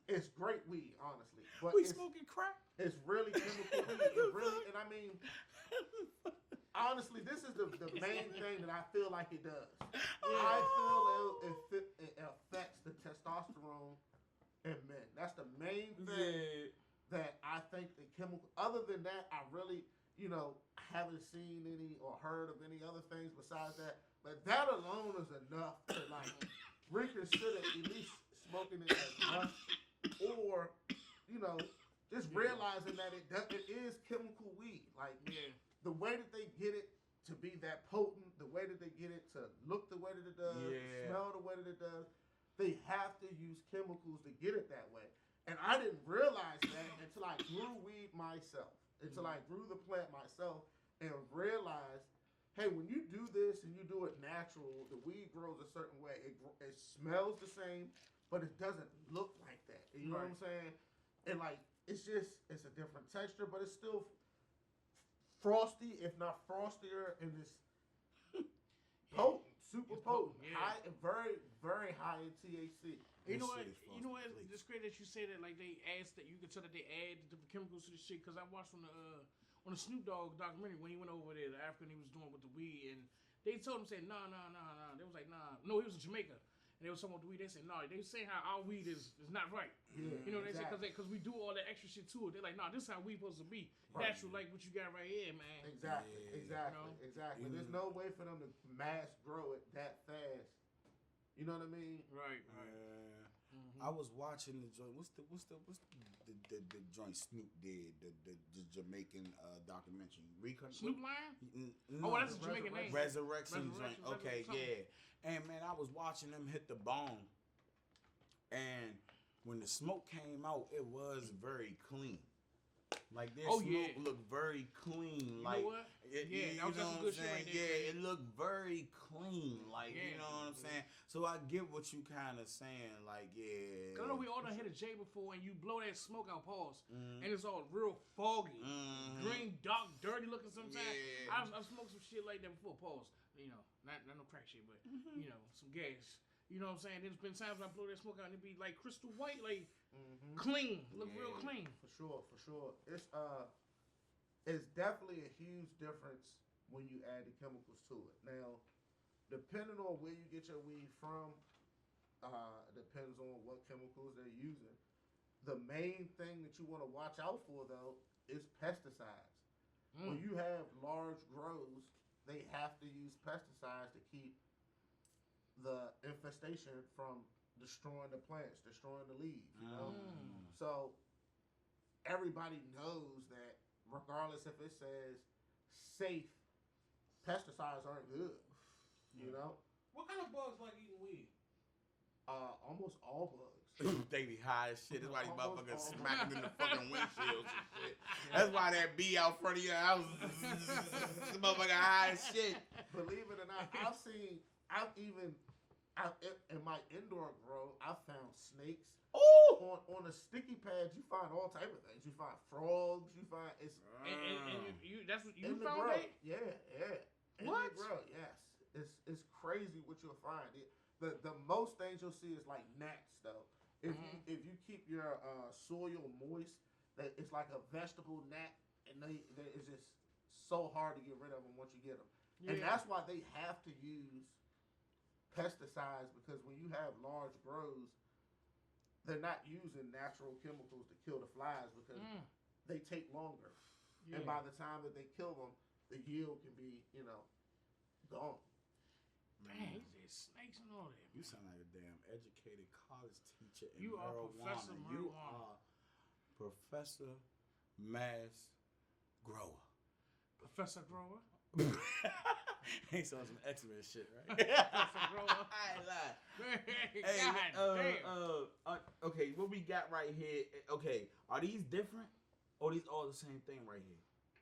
it's great weed, honestly. But We smoking crack? It's really chemical weed. It really, and I mean, honestly, this is the main thing that I feel like it does. I feel it affects the testosterone in men. That's the main thing that I think the chemical. Other than that, I really, haven't seen any or heard of any other things besides that. But that alone is enough to reconsider at least smoking it as much, or just realizing that it is chemical weed. The way that they get it to be that potent, the way that they get it to look the way that it does, smell the way that it does, they have to use chemicals to get it that way. And I didn't realize that until I grew weed myself, until I grew the plant myself and realized, hey, when you do this and you do it natural, the weed grows a certain way. It smells the same, but it doesn't look like that. You know what I'm saying? And it's a different texture, but it's still frosty, if not frostier, and it's potent, super potent, high, very, very high in THC. You know what? It's great that you say that. Like they asked that you could tell that they add different chemicals to the shit. Because I watched on the Snoop Dogg documentary when he went over there, the African he was doing with the weed, and they told him, say, nah. They was like, nah. No, he was in Jamaica. And they was talking about the weed. They said, no. They were saying how our weed is not right. Yeah, you know what they say? Because we do all that extra shit to it. They're like, nah, this is how we supposed to be. Right. Natural, like what you got right here, man. Exactly. Exactly. There's no way for them to mass grow it that fast. You know what I mean? Right. I was watching the joint. What's the joint Snoop did? The Jamaican documentary. Snoop Lion? No, oh, that's a Jamaican name. Resurrection joint. Okay, yeah. And man, I was watching them hit the bone, and when the smoke came out, it was very clean. Like this smoke looked very clean. You know what? That was some good shit right there. It looked very clean. You know what I'm saying? So I get what you kind of saying. Cause I know we all done hit a J before, and you blow that smoke out, and it's all real foggy, green, dark, dirty looking sometimes. Yeah. I've smoked some shit like that before, not no crack shit, but some gas. You know what I'm saying? There's been times when I blow that smoke out and it be like crystal white, clean, look real clean. For sure. It's definitely a huge difference when you add the chemicals to it. Now, depending on where you get your weed from, depends on what chemicals they're using. The main thing that you want to watch out for, though, is pesticides. When you have large grows, they have to use pesticides to keep the infestation from destroying the plants, destroying the leaves, So everybody knows that regardless if it says safe, pesticides aren't good, What kind of bugs like eating weed? Almost all bugs. They be high as shit. That's why these motherfuckers smacking in the fucking windshields and shit. That's why that bee out front of your house is motherfucker high as shit. Believe it or not, in my indoor grow, I found snakes. Oh, On the sticky pads, you find all type of things. You find frogs. You find it's And you that's what you in the found grub. that? Yeah. In What? the grub, yes. It's crazy what you'll find. The most things you'll see is like gnats though. If you keep your soil moist, that it's like a vegetable gnat, and they it's just so hard to get rid of them once you get them. Yeah. And that's why they have to use pesticides, because when you have large grows, they're not using natural chemicals to kill the flies because they take longer. Yeah. And by the time that they kill them, the yield can be, gone. Man, there's snakes and all that. you sound like a damn educated college teacher in You are marijuana. Professor You Marijuana. are Professor Mass Grower. Professor Grower. Ain't some X-Men shit, right? Professor Grower. I ain't lying. Hey, God damn. Okay, what we got right here? Okay, are these different, or these all the same thing right here?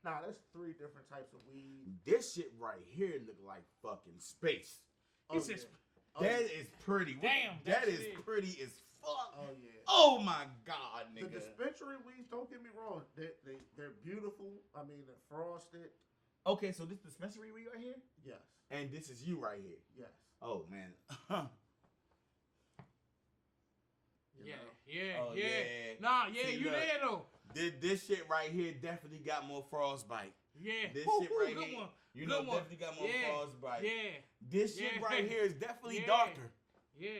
Nah, there's 3 different types of weed. This shit right here look like fucking space. He says, That is pretty. Damn, that that is shit is. pretty as fuck. Oh yeah. Oh my god, The nigga. dispensary weeds, don't get me wrong, they're beautiful. I mean, they're frosted. Okay, so this dispensary weed right here, Yes. and this is you right here. Yes. Oh man. You know? yeah. Oh, yeah. Nah, yeah, See, you look. there though. This shit right here definitely got more frostbite. Yeah. This Woo, shit woo, right good here, one. you Good know, one. definitely got more Yeah. frostbite. Yeah. This shit Yeah. right here is definitely Yeah. darker. Yeah.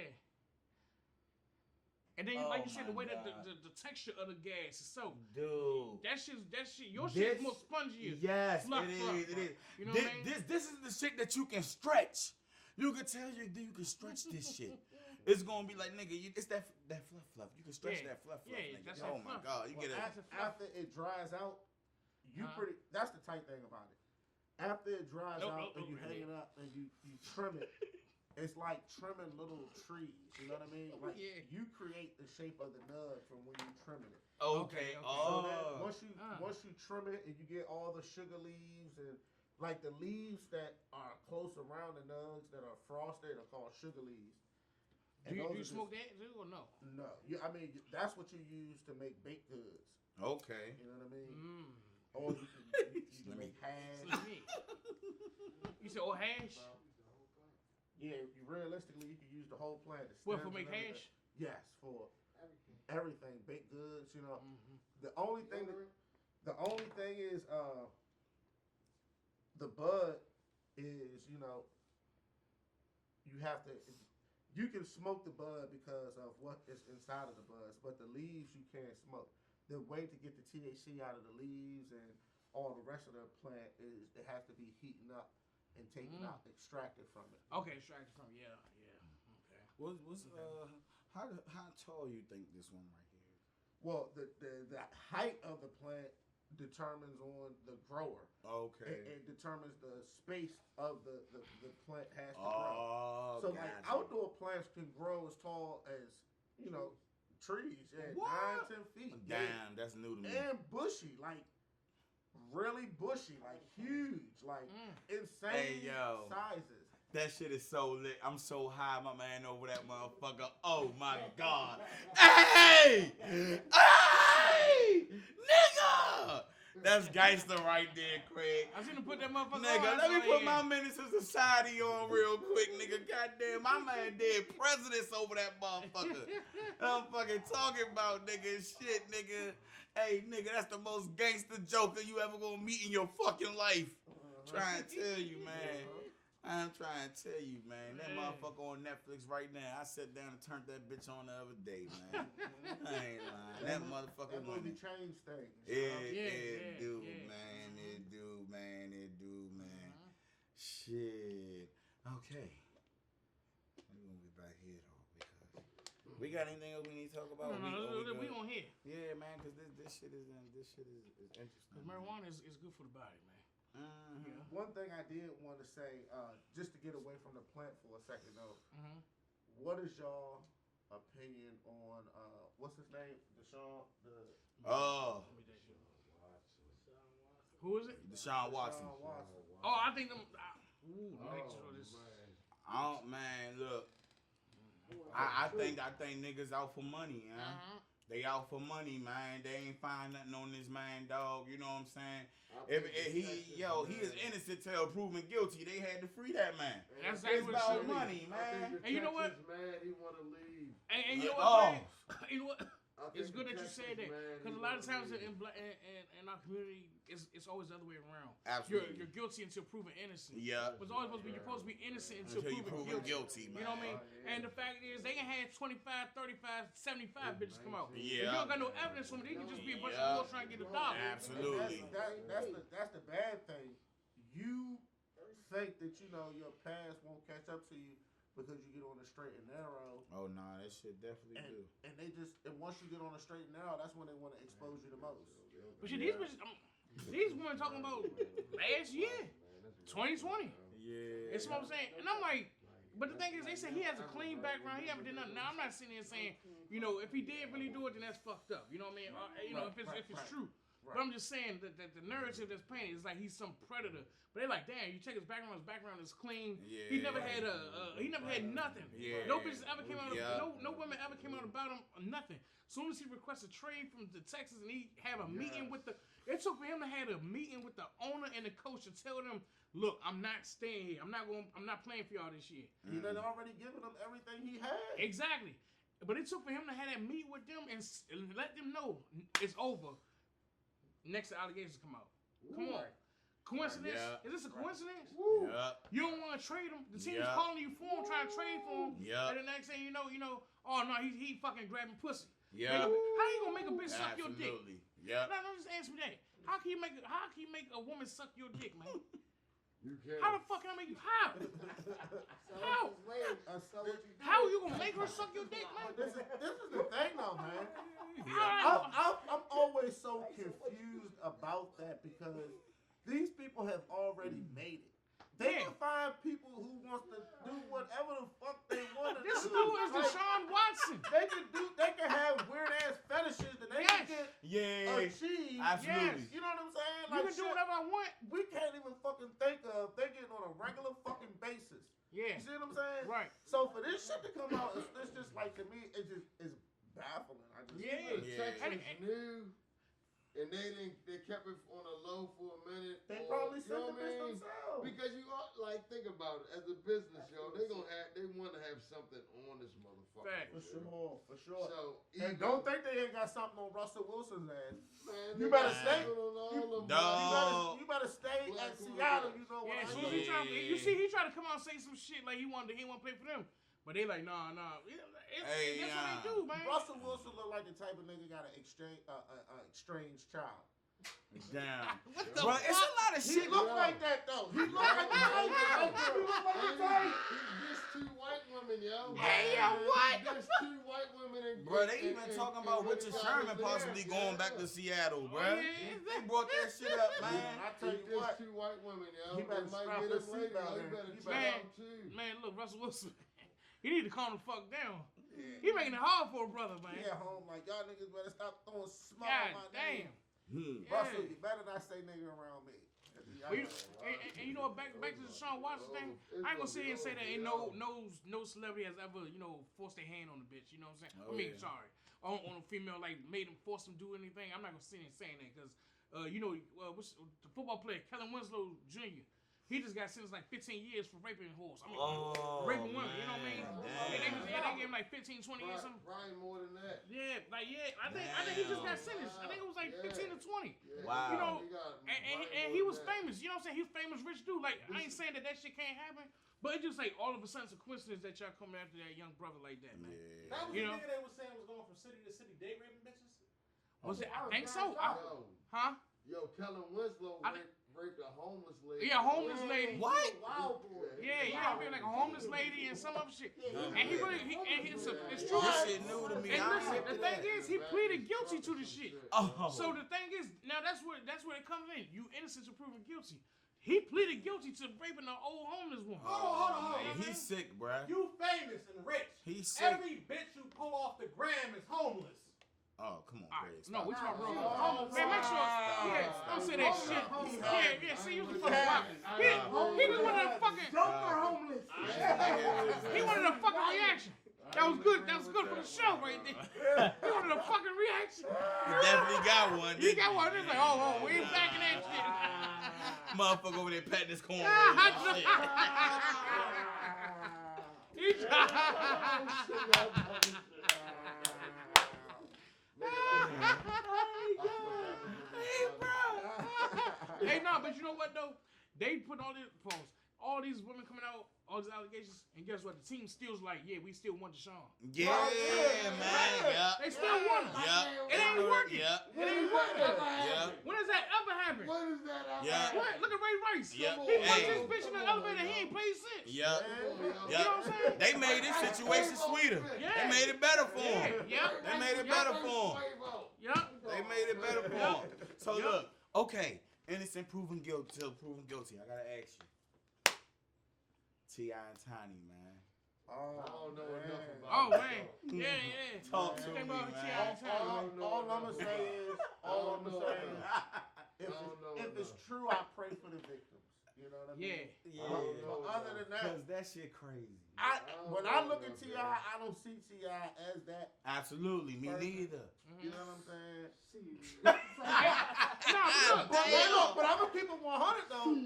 And then, Oh like you said, the my way that God. the texture of the gas is so. Dude. That shit, your This- shit's more spongy. Yes, Fluff, it is. fluff, It fluff. is. You know this, what I mean? this is the shit that you can stretch. You can tell you can stretch this shit. It's gonna be like, nigga, it's that fluff. You can stretch Yeah. that fluff, Yeah, nigga. that's Oh that my fluff. god, you Well, get it. after it dries out, that's the tight thing about it. After it dries out and you hang it up and you trim it, it's like trimming little trees. You know what I mean? Like Yeah. you create the shape of the nub from when you trimming it. Okay. Okay. So Oh. that once you trim it and you get all the sugar leaves and like the leaves that are close around the nugs that are frosted are called sugar leaves. Do those you are smoke that too or no? No, I mean that's what you use to make baked goods. Okay. You know what I mean? Mm. Or you can make hash. Slim me. You said, hash? Yeah, realistically, you can use the whole plant. The What, for stems make and everything. hash? Yes, for everything, baked goods. You know, Mm-hmm. the only thing is the bud is you have to. You can smoke the bud because of what is inside of the buds, but the leaves you can't smoke. The way to get the THC out of the leaves and all the rest of the plant is it has to be heating up and taken out, extracted from it. Okay, extracted from yeah. Okay. What's how tall you think this one right here is? Well, the height of the plant determines on the grower. Okay. It determines the space of the plant has to grow. Oh, So gotcha. like outdoor plants can grow as tall as trees, What? 9-10 feet. Damn, that's new to me. And bushy, like really bushy, like huge, like insane Hey, yo. sizes. That shit is so lit. I'm so high, my man, over that motherfucker. Oh my god. Hey! Hey! Nigga! That's gangster right there, Craig. I seen him put that motherfucker Nigga, on. let me put yeah. my Menace to Society on real quick, nigga. Goddamn, my man did presidents over that motherfucker. I'm fucking talking about, nigga, shit, nigga. Hey, nigga, that's the most gangster joker you ever gonna meet in your fucking life. Trying to tell you, man. I'm trying to tell you, man. That motherfucker on Netflix right now. I sat down and turned that bitch on the other day, man. I ain't lying. That motherfucker That movie winning. changed things. It do, yeah. man. It do, man. Shit. Okay. We're gonna be back here though because we got anything else we need to talk about? We on here. Yeah, man, because this shit is interesting. Because marijuana is good for the body, man. Mm-hmm. One thing I did want to say, just to get away from the plant for a second though, Mm-hmm. what is y'all opinion on what's his name? Deshaun Oh, Who is it? Deshaun Watson. Deshaun Watson. Oh, I think them. Make sure this. Oh man, look. I think niggas out for money, man. They out for money, man. They ain't find nothing on this man, dog. You know what I'm saying? If he is innocent till proven guilty. They had to free that man. That's It's exactly what it about should be. money, man. And you know what? Man, he want to leave. And you know Oh. what, man? You know what? I It's think good the that you Texas said that, man, because he a lot of wanna times leave. in our community, it's always the other way around. Absolutely. You're guilty until proven innocent. Yeah. It's always supposed to be, you're supposed to be innocent until Until you proven proven guilty. guilty, man. You know what I mean? And the fact is, they can have 25, 35, 75 bitches come out. If Yeah. you don't got no evidence on it, they can just be a bunch Yeah. of girls trying to get a dollar. Absolutely. That's the bad thing. You think that your past won't catch up to you because you get on the straight and narrow, Oh nah, that shit definitely do. and once you get on the straight and narrow, that's when they want to expose you the most. But shit, these bitches, these women talking about last year, 2020. Yeah. It's what I'm saying. And I'm like, but the thing is, they say he has a clean background. He haven't done nothing. Now, I'm not sitting there saying, if he did really do it, then that's fucked up. You know what I mean? If it's true. But I'm just saying that the narrative that's painted is like he's some predator. But they're like, damn, you check his background is clean. Yeah. He never had nothing. Yeah. No bitches ever came out of, Yeah. no women ever came out about him or nothing. Soon as he requests a trade from the Texas and he have a meeting with it took for him to have a meeting with the owner and the coach to tell them, look, I'm not staying here. I'm not playing for y'all this year. He done already given them everything he had. Exactly. But it took for him to have that meeting with them and let them know it's over. Next allegations come out. Come on. Coincidence? Yeah. Is this a coincidence? Yeah. You don't want to trade him. The team's Yeah. calling you for him, trying to trade for him. Yeah. And the next thing you know, oh no, he fucking grabbing pussy. Yeah. How you gonna make a bitch suck your dick? Absolutely. Yeah. No, just answer me that. How can you make a woman suck your dick, man? You can't. How the fuck can I make you? How? How? How are you gonna make her suck your dick, man? This is the thing, though, man. How? I'm always so confused about that because these people have already made it. They can find people who wants to do whatever the fuck they want to do. This dude is Deshaun Watson. They can have weird ass fetishes that they can get achieved. Absolutely. You know what I'm saying? You can do whatever I want. We can't even fucking think of. They're getting on a regular fucking basis. Yeah. You see what I'm saying? Right. So for this shit to come out, it's just like, to me, it's baffling. Texas knew, and they kept it on a low for a minute. They probably you sent know the what I bitch mean? themselves. Because you think about it as a business, they want to have something on this motherfucker. Fact. For sure. So And don't think they ain't got something on Russell Wilson's ass. man, You they better got stay. something on all of them. Dog. You better stay Black at woman. Seattle. You know what Yeah, I so mean? you see, he tried to come out and say some shit like he wanted to play for them, but they like, nah. Hey, That's what they do, man. Russell Wilson look like the type of nigga got an estrange child. Damn. What the Bro, it's a lot of He shit. look like that though. He look like the type. He look like the type. He dissed 2 white women, yo. Hey, yo, what? He dissed 2 white women. Bro, they even talking about Richard Sherman possibly going back to Seattle, bro. They brought that shit up, man. I tell you He what. dissed 2 white women, yo. He better They might strap get his him later, seatbelt yo. in. He better He chill better- out, too. Man, look, Russell Wilson, he need to calm the fuck down. He making it hard for a brother, man. He at home like, y'all niggas better stop throwing smoke God on my damn. name. Hmm. Russell, you better not say nigga around me. Well, and you know what? Back to the Deshaun Watson thing. I ain't gonna sit here and say that ain't no celebrity has ever forced their hand on the bitch. You know what I'm saying? Oh, I mean, yeah. sorry, on a female like made them force them do anything. I'm not gonna sit here and saying that because what's the football player Kellen Winslow Jr. He just got sentenced like 15 years for raping hoes. I mean, raping women. You know what I mean? Damn. They gave him like 15, 20 years something. Probably more than that. Yeah, I think he just got sentenced. I think it was like 15 to 20. Yeah. Wow. You know, He got and he was famous. You know what I'm saying? He was famous rich dude. Like, I ain't saying that shit can't happen, but it's just like all of a sudden it's a coincidence that y'all coming after that young brother like that, man. That was You the know? nigga they was saying was going from city to city date raping bitches. Was it? I think so. Huh? Yo, Kellen Winslow raped a homeless lady. Yeah, homeless lady. What? Wild boy. Yeah, I feel like a homeless lady and some other shit. And he really, it's true. This shit new to me. And I listen, ain't the into thing that. is, he pleaded guilty to the shit. Oh. So the thing is, now that's where it comes in. You innocent until proven guilty. He pleaded guilty to raping an old homeless woman. Hold on. Man, he's sick, bruh. You famous and rich. He's sick. Every bitch you pull off the gram is homeless. Oh, come on, All Craig. right, no, stop. we talking Oh, wrong. Man, make sure. Yeah, don't say that shit. Yeah, see, you was fucking wild. He just wanted a fucking. Joker homeless. He wanted a fucking reaction. That was good. That was good for the show right there. You wanted a fucking reaction. You definitely got one. He got one. It's like, oh, we ain't backing that shit. Motherfucker over there patting his corn. Hey, no, but you know what though? They put all these women coming out, all these allegations, and guess what? The team still's like, yeah, we still want Deshaun. Yeah, man. Yeah. They still want him. Yeah. It ain't working. Yeah. It ain't working. Yeah. When has that ever happened? When is that ever Yeah. happened? What? Look at Ray Rice. Yeah. He punched Hey. this bitch in the elevator. He ain't played since. Yeah. You know what I'm saying? They made this situation sweeter. Yeah. They made it better for him. Yeah. They made it better for him. Yeah. They made it better for him. So look, okay, innocent proven guilty till proven guilty. I gotta ask you, T.I. and Tiny, man. I don't know enough about Oh it. man. Yeah. Talk to me, Think about man. T.I. and Tiny. All I'm gonna say is, if it's true, I pray for the victims. You know what I mean? Yeah. But other than that, Cause that shit crazy. when I look at T.I., I don't see T.I. as that. Absolutely, me neither. You know what I'm saying? Nah, But I'm gonna keep it 100 though.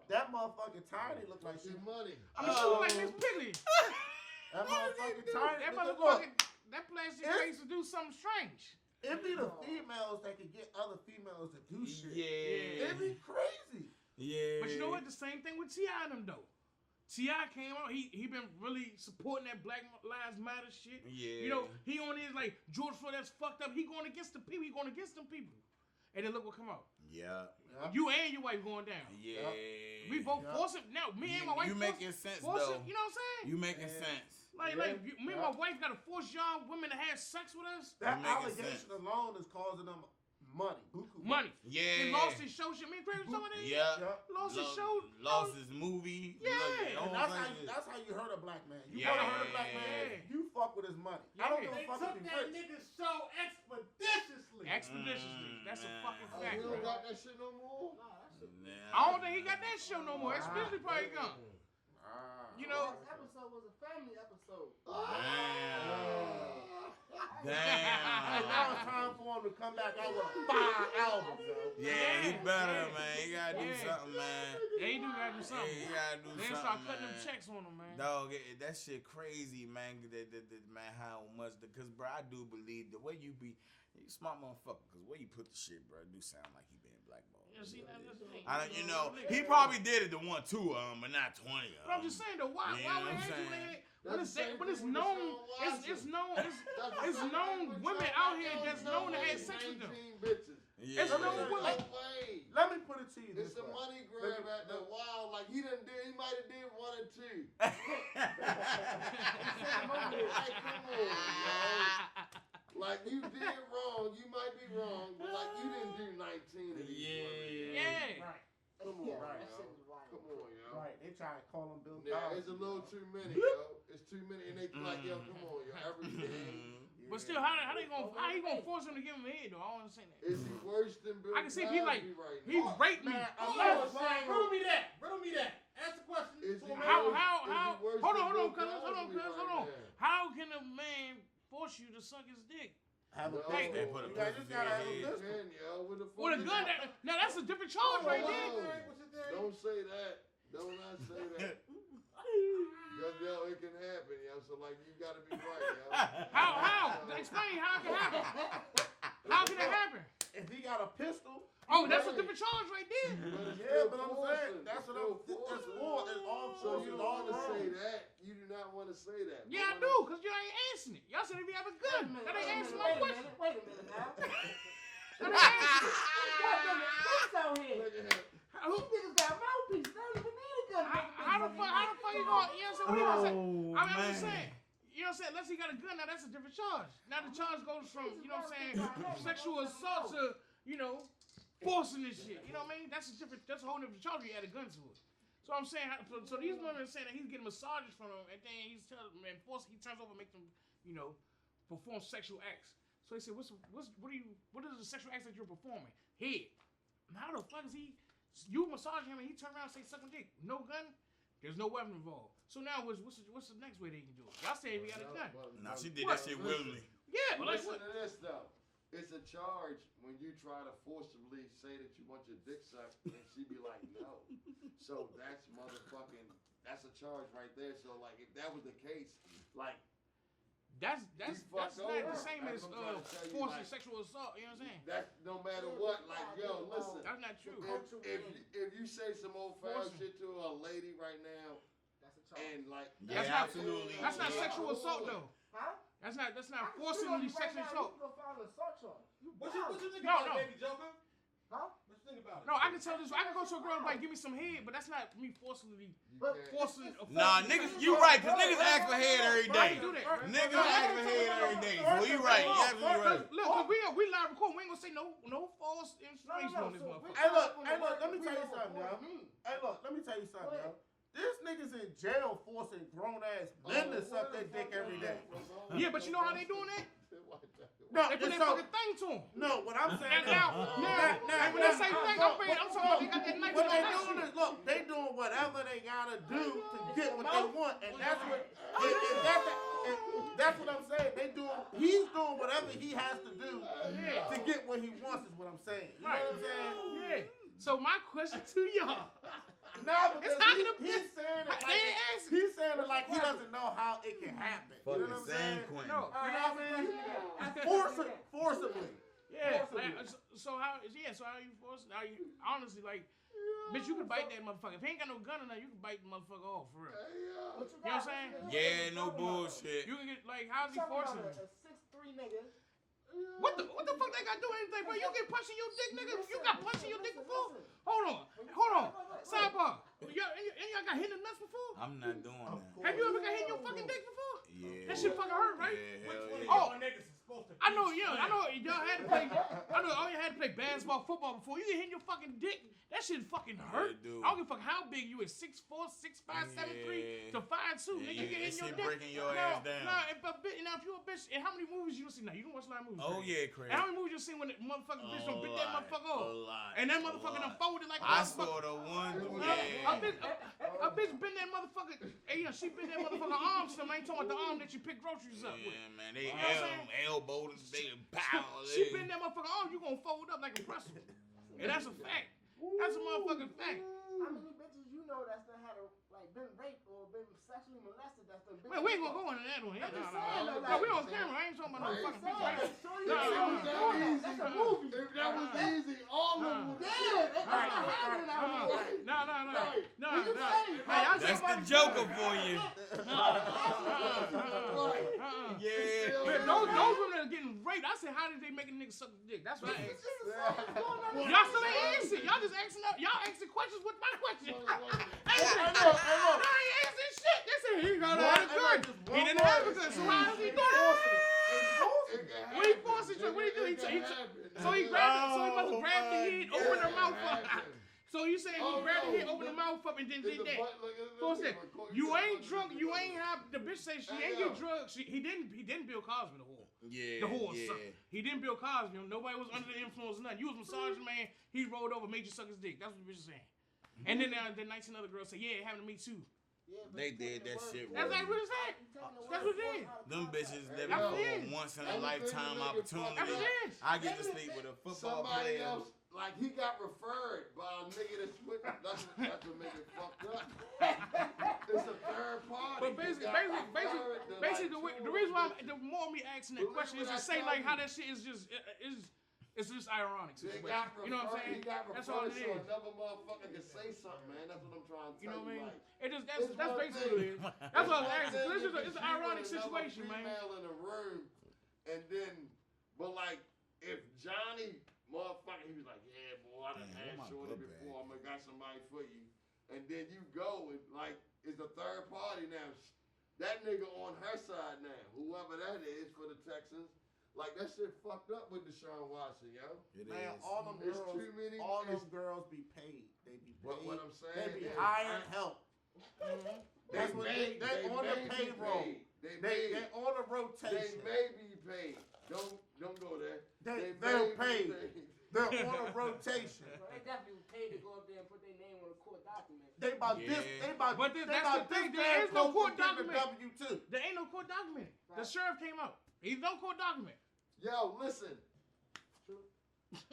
That motherfucking Tiny look like she. It's money. I'm sure like Miss Piggy. That motherfucking Tiny. That Look, motherfucking that plastic face to do something strange. it be the females that can get other females to do shit. Yeah. It be crazy. Yeah. But you know what? The same thing with T.I. and them though. T.I. came out. He been really supporting that Black Lives Matter shit. Yeah. You know, he on his like George Floyd. That's fucked up. He going against the people. He going against them people. And then look what come out. Yeah. You and your wife going down. Yeah. We both forcing. Now me and my wife. You making sense force though. it, you know what I'm saying? You making sense. Like me and my wife got to force y'all women to have sex with us. That making allegation alone is causing them money. Buku. Money. Yeah. He lost his show. Shit, me and Craig was talking about that. Yeah. Lost his show. Lost his movie. Yeah. And that's how you hurt a black man. You Yeah. want to hurt a black man, you fuck with his money. I don't give a They fuck took if he's that rich. nigga's show expeditiously. Expeditiously. That's a fucking Oh, fact, we don't bro. got that shit no more? I don't think he got that show no more. Expeditiously probably gone. You know. This episode was a family episode. And Damn. now it's time for him to come back out with 5 albums, yo. Yeah, he better, man. He gotta do something, man. Yeah, he do gotta do something. He gotta do They something, start cutting them man. checks on him, man. Dog, that shit crazy, man. Man, how much? Because, bro, I do believe the way you be, you smart motherfucker. Because the way you put the shit, bro, it do sound like he been blackballed. You see, that's the thing. I don't, you know, he probably did it to 1, 2 of them, but not 20 of them. But I'm just saying though, why Yeah, would I'm they saying. have to That's the same when it's thing with known, Deshaun it's known, That's it's the same known with women John out here Jones that's known to have sex with them. 19 bitches. Yeah. It's known women. No way. Let me put it to you this It's a way. money grab at the wild. Like he might have did 1 or 2. Like, come on, yo. Like you did wrong. You might be wrong, but like you didn't do 19 of these women. Yeah. Right. Come on, That yo. shit was wild. Come on, yo. Right. They try to call him Bill Yeah, Cosby. it's a little too many, yo. It's too many, and they like, yo, come on, yo. Everything. But still, how he gonna force him to give him head though? I don't understand that. Is he worse than Bill I can see if he like Cosby right he now? raped me. Man, Riddle me that. Riddle me that. Ask the question. Is he How worse hold than on, Bill cuz hold on. Cosby right now? How can a man force you to suck his dick? Have a No. pistol. They put a You just gotta have a pistol pistol. Man, yo, with a With a gun? Now that's a different charge right there. What's your theory? Don't say that. Don't not say that. Cause yo, it can happen, yo. So like, you gotta be right, yo. How? Explain how it can happen. How can it happen? If he got a pistol, Oh, that's a different charge right there. yeah, but I'm saying that's what I'm. It's for. It's all So for. you It's don't all want to say wrong. that. You do not want to say that. Yeah, I do, cause you ain't answering it. Y'all said if you have a gun, that ain't answering my question. Wait a minute now. That ain't answering. What's out here? Look at him. These niggas got mouthpiece. They don't even need a gun. How the fuck you going? You know what I'm saying? What you gonna say? Oh, I'm just man. saying. You know what I'm saying? Unless he got a gun, now that's a different charge. Now the charge goes from, you know what I'm saying, sexual assault to, you know, forcing this shit. You know what I mean? That's a whole different charge if you add a gun to it. So I'm saying, so these women are saying that he's getting massages from them, and then he turns over and makes them, you know, perform sexual acts. So he said, what is the sexual acts that you're performing? Head. How the fuck is he? You massage him and he turn around and say suck my dick. No gun. There's no weapon involved. So now what's the next way they can do it? Y'all say we got a gun. Nah, she did that shit willingly. Yeah, but like Listen what? to this though. It's a charge when you try to forcibly say that you want your dick sucked and she be like, no. So that's a charge right there. So like if that was the case, like That's not fucked the over. same That's as what I'm trying to tell you, forcing like- sexual assault. You know what I'm saying? that's no matter what, like yo, listen. That's not true. If you say some old foul Forcing. shit to a lady right now That's a charge. and like That's Yeah, not absolutely. That's not Yeah. sexual assault though. Huh? That's not I can forcibly shoot sexual right now, assault. You can go file an assault charge. What you think No, about no. it, baby Joker? Huh? What you think about it? No, I can tell this. I can go to a girl and like give me some head, but that's not me forcibly But forcing. Nah, niggas, you right, cause niggas ask for head every I day. can do that. Niggas ask for head every day. So you right, you absolutely right. Look, we live recording. We ain't gonna say no false information on this motherfucker. Hey, look, let me tell you something, yo. Hey, look, let me tell you something, yo. This nigga's in jail forcing grown ass men to suck their dick every day. Yeah, but you know how they doing that? No, They put and that so, fucking thing to them. no, what I'm saying And is, now, when they say thing, I'm talking about they got that knife. what in they their doing shit. is, look, they doing whatever they gotta do to get what they want, and that's what, that's what I'm saying. He's doing whatever he has to do to get what he wants. Is what I'm saying. You know what I'm saying? Yeah. So my question to y'all. No, because It's not gonna he's saying it They like ain't asking. he's saying it like he doesn't know how it can happen. You know what I'm saying? Quentin. No. You know what I mean? Forcibly. Yeah. So how you force? How you honestly like? Bitch, you can bite that motherfucker. If he ain't got no gun or nothing, you can bite the motherfucker off for real. You know what I'm saying? Yeah, no bullshit. You can get like, how's he forcing? A 6'3" nigga. What the fuck they got to do anything, bro? You get punched in your dick, nigga. You got punched in your dick before? Hold on. Sidebar. Y'all got hit in the nuts before? I'm not doing that. Have you ever got hit in your fucking dick before? Yeah. That shit fucking hurt, right? Yeah, hell Which yeah. one of y'all niggas is supposed to I know y'all had to play. I know all you had to play basketball, football before. You get hit in your fucking dick. That shit fucking hurt. dude. I don't give a fuck how big you is. 6'4", 6'5", 7'3" to 5'2". Nigga, you get hit in your dick. breaking your ass down. Nah, if you a bitch, and how many movies you done seen? Now you don't watch a lot of movies. Oh Craig. yeah, Craig. And how many movies you seen when the motherfucking bitch done bit that motherfucker off? A lot. And that motherfucker done folded like a I motherfucker. saw the one. A bitch bent that motherfucker. Hey, she bent that motherfucker arm. So I ain't talking about the arm that you pick groceries up with. Yeah, man. They You know what I'm elbowed us. They pow. She bent that motherfucker arm. You gonna fold up like a pretzel. And that's a fact. That's a motherfucking fact. How many bitches you know that's done had been raped or been sexually molested? That's the bitch. Man, we ain't gonna go into that one. I'm just No, saying, no, though, no. We like- on camera. I ain't talking about no fucking bitch. That's a movie. If that was easy, all of them would Yeah, that's not happening out here. No. What you saying? Hey, y'all That's the somebody- Joker for you. Yeah. Man, those women that are getting raped, I said, how did they make a nigga suck a dick? That's what I asked. Y'all still ain't answering. Y'all just asking up. Y'all asking questions with my question. I ain't answering shit. They said he got to have a gun. He didn't have a gun. So how does he do it? What he forced it to? What he do? So he grabbed it. So he must have grabbed the head, opened her mouth up. So you saying he grabbed the head, opened the mouth up, and then did that? So I said, you ain't drunk, you ain't have. The bitch say she ain't get drugs. He didn't Bill Cosby the whore. Yeah. The whore sucker. He didn't Bill Cosby. Nobody was under the influence of nothing. You was massaging man. He rolled over, made you suck his dick. That's what the bitch is saying. And then 19 other girls say, yeah, it happened to me too. They did that shit. That's like what it's at. That's what it is. Them bitches living That's for it. a once in a lifetime That's what opportunity. it is. I get to sleep with a football Somebody player. else, like he got referred by a nigga that's with him. That's what make it fucked up. It's a third party. But basically, the reason why the more me asking that question is to say like how that shit is just it's just ironic They situation. got You know what I'm saying? He got That's all referred it so is. another motherfucker can say something, man. That's what I'm trying to tell You know what I mean? Like, It just it's that's one basically thing- what it is. That's what I was asking. One This thing is if it's an you ironic with another situation, man. female in a room, and then, but like, if Johnny motherfucker, he was like, yeah, boy, I done Damn, had my shorty good before. I'm gonna got somebody for you, and then you go and like, it's a third party now. That nigga on her side now, whoever that is for the Texans. Like that shit fucked up with Deshaun Watson, yo. It Man, is. all them It's girls, too many. all them it's- girls be paid. They be paid. What I'm saying They be is, hiring help. That's what they on the may be payroll. paid. They They on the They rotation. may be paid. Don't go there. They're may be paid. They're on a rotation. So they definitely paid to go up there and put their name on a court document. They about Yeah. this. They about. But they that's about the thing, this there damn is no close court to getting document. a W-2. There ain't no court document. The Right. sheriff came out. He's no court document. Yo, listen.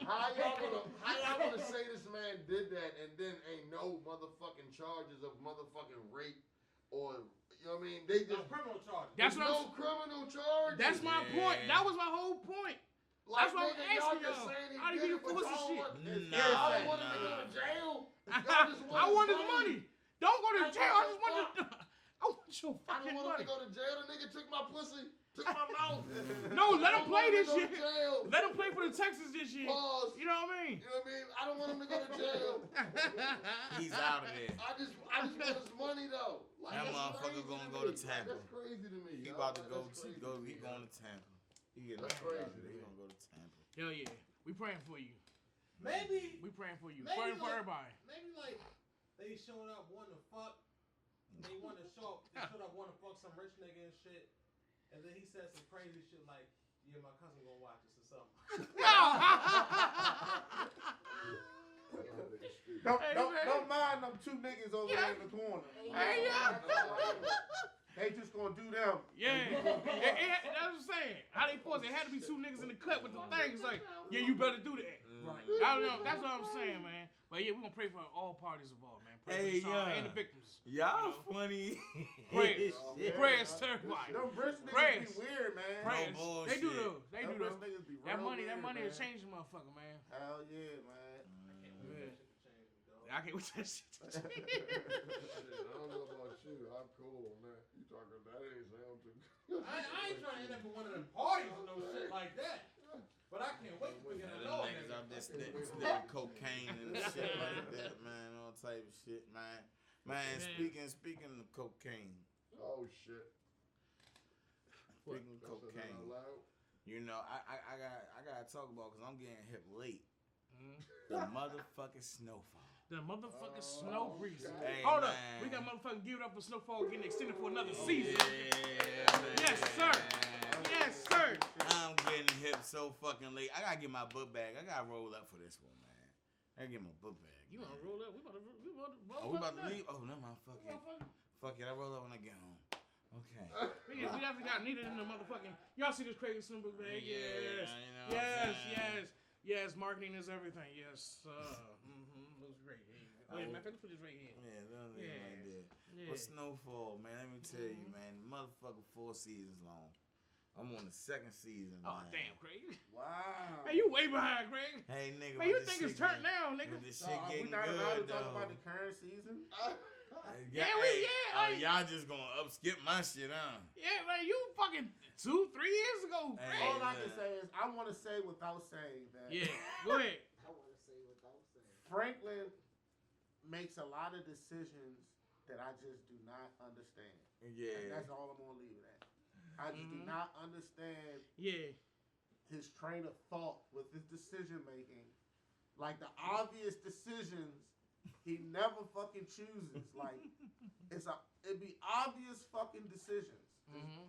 How y'all gonna say this man did that and then ain't no motherfucking charges of motherfucking rape or you know what I mean? They No just criminal charges. That's there's what no criminal charges. That's my point. That was my whole point. like, that's what I'm nigga, asking y'all just y'all. saying he How do did you it, but enforce y'all this shit? want- Nah, Y'all don't want him to go nah. to jail. Y'all just I want his money. Don't go to jail. I just want your I I want your fucking don't want money. him to go to jail. The nigga took my pussy, took my mouth. No, let I him don't play want this to go shit. to jail. Let him play for the Texans this year. Pause. You know what I mean? You know what I mean? I don't want him to go to jail. He's out of there. I just want his money though. Like, That that's motherfucker crazy gonna to go me. to Like, Tampa. that's crazy to me. He yo. about to Like, go. that's crazy He me, going yo. to Tampa. He getting That's out of crazy, there. He man. gonna go to Tampa. Hell yeah. We praying for you. Maybe We praying for you. Maybe Praying for like- everybody. maybe like they showed up wanting to fuck. They wanted to show up. They showed up wanting to fuck some rich nigga and shit. And then he said some crazy shit like, "Yeah, my cousin gonna watch this or something." Don't mind them two niggas over there in the corner. Hey, yeah. They just gonna do them. Yeah. That's what I'm saying. How they force it? Had to be two niggas in the cut with the things like, yeah, you better do that. Right. I don't know. That's what I'm saying, man. But yeah, we're gonna pray for all parties involved, man. Pray for the song and the victims. Y'all funny. Prayers. Oh, Yeah. Prayers to everybody. Them rich niggas Prayers. be weird, man. Prayers. No They do bullshit. though. They Them do rich though. niggas be That real money weird, will man. change the motherfucker, man. Hell yeah, man. I can't wait till that shit to change. Shit, I don't know about you. I'm cool on that. You talking that ain't sound too good. I ain't trying to end up at one of them parties or no shit like that. But I can't wait to get Yeah, a them know niggas out there nigga. sniffing cocaine and shit like that, man. All type of shit, man. Man, speaking of cocaine, Oh shit. speaking of That's not cocaine, allowed. you know, I gotta talk about because I'm getting hip late. Mhm. The motherfucking snowfall. The motherfucking snow breeze. Hey, Hold up. man. We got motherfucking give it up for Snowfall getting extended for another season. Yeah, man. Yes, sir. Yes, sir. I'm getting hip so fucking late. I gotta get my book bag. I gotta roll up for this one, man. I gotta get my book bag. You wanna roll up? We about to Oh, we about to leave? Oh, no, motherfucker. Fuck it. I roll up when I get home. Okay. We definitely got needed in the motherfucking. Y'all see this Craig and Shlimmmmm book bag? Yes. Yeah, you know what I'm saying? Yes. Marketing is everything. Yes. Looks great. Wait, man, let's put this right here. Yeah, that's Yeah. right there. Yeah. But snowfall, man, let me tell you, man, motherfucker 4 seasons long. I'm on the 2nd season, Oh, man. damn, Craig. Wow. Hey, you way behind, Craig. Hey, nigga, Man, you when this think it's shit turned get- now, nigga? when this So shit are we getting not allowed good, to talk though. about the current season? Y'all just gonna skip my shit, huh? Yeah, man, you fucking 2-3 years ago, Hey, Craig. All I can look. say is I want to say without saying that Yeah, go ahead. I want to say without saying. Franklin makes a lot of decisions that I just do not understand. And Yeah. that's all I'm gonna leave it at. I just do not understand Yeah. his train of thought with his decision making. Like the obvious decisions, he never fucking chooses. Like it'd be obvious fucking decisions, Mm-hmm.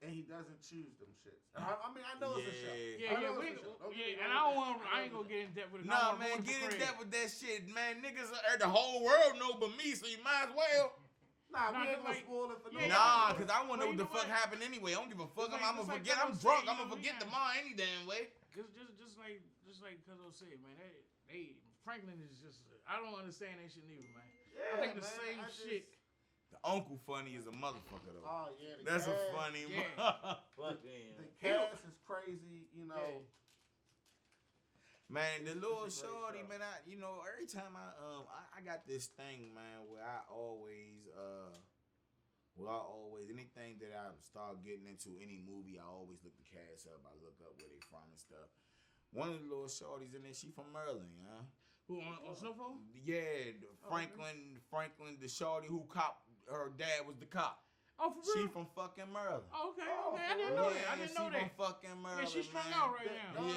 and he doesn't choose them shits. And I mean, I know it's a show. Yeah, I know we, it's a show. Don't get me and wrong. I ain't gonna get in depth with it. Nah, man, get in depth with that shit, man. Niggas, the whole world know but me, so you might as well. Nah, Nah, we ain't cause gonna like- spoil it for yeah, nobody. Nah, cause I wanna know But what you the know fuck what? happened anyway. I don't give a fuck. It's like- I'ma it's like forget. I'm Cuzzo drunk. said, I'ma you know, forget yeah. tomorrow any damn way. Just like Cuzzo said, man. They Franklin is just. I don't understand that shit neither, man. Yeah, I think the man, same I just- shit. The uncle funny is a motherfucker though. Oh yeah, the That's a cast- funny Yeah. motherfucker. The cast is crazy, you know. Man, the little It's a great shorty, show. man. Every time I got this thing, man, where I always anything that I start getting into any movie, I always look the cast up. I look up where they from and stuff. One of the little shorties in there, she from Maryland, huh? Who on Snowfall? Yeah, Franklin, the shorty who her dad was the cop. Oh, for She real? from fucking Maryland. Oh, okay. I didn't know that. I didn't know she that. from fucking Maryland. Yeah, she's strung man. out right now. Yeah.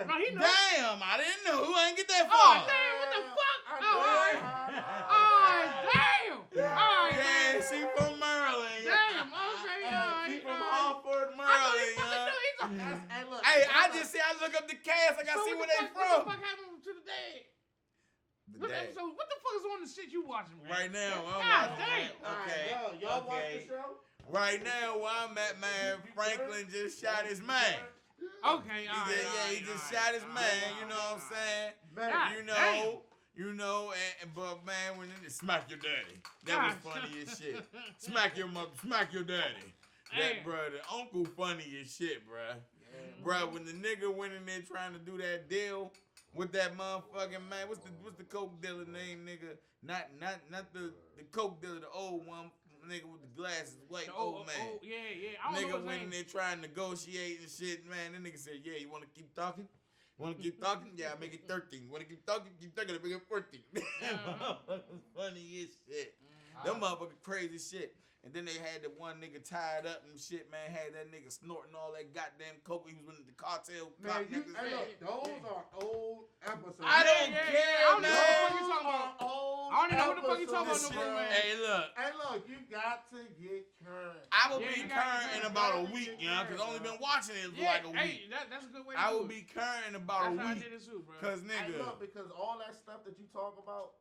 No, he knows. Damn, I didn't know. Who ain't get that Oh, far? damn, what the fuck? I Oh, all right. Damn. All right, Yeah, man. she from Maryland. Damn, okay, all right. She from all right. Hartford, I know he Maryland. fucking Yeah. knew. He's a- Hey, look. Hey, I just see. I look up the cast. I gotta see where they What the from. fuck happened to the dad? The dad. Episode, what the fuck is on the shit you watching, man? Right now, I'm God watching. damn. Okay. Y'all watch Okay. the show? Right now, where I'm at, man, Franklin just shot his man. Okay, all right. He just shot his man. You know what I'm saying? Man, God You know, but man, when it smack your daddy, that was God. funny as shit. Smack your daddy. That Damn. brother, uncle funny as shit, bruh. Bruh, when the nigga went in there trying to do that deal with that motherfucking man, what's the coke dealer name, nigga? Not the coke dealer, the old one, nigga with the glasses, white old man. Oh, yeah. I don't know Nigga his went name. in there trying to negotiate and shit, man. That nigga said, yeah, you want to keep talking? You want to keep talking? Yeah, I make it 13. You want to keep talking? Keep talking, I make it 14. Motherfuckers funny as shit. Them motherfuckers crazy shit. And then they had the one nigga tied up and shit, man. Had that nigga snorting all that goddamn coke. He was with the cartel cop Man, niggas. hey, look, those are old episodes. I don't Yeah. care, I don't know what the fuck man. you talking about. Old I don't even know what the fuck you talking about, episodes, no more, bro. man. Hey, look. Hey, look, you got to get current. I will Yeah, be you gotta current get in current. about a You gotta week, get you know, because I current, only bro. been watching it for Yeah, like a week. that's a good way to I do will it. be current in about That's a how I week. did it too, bro. Because, Hey, nigga. look, because all that stuff that you talk about,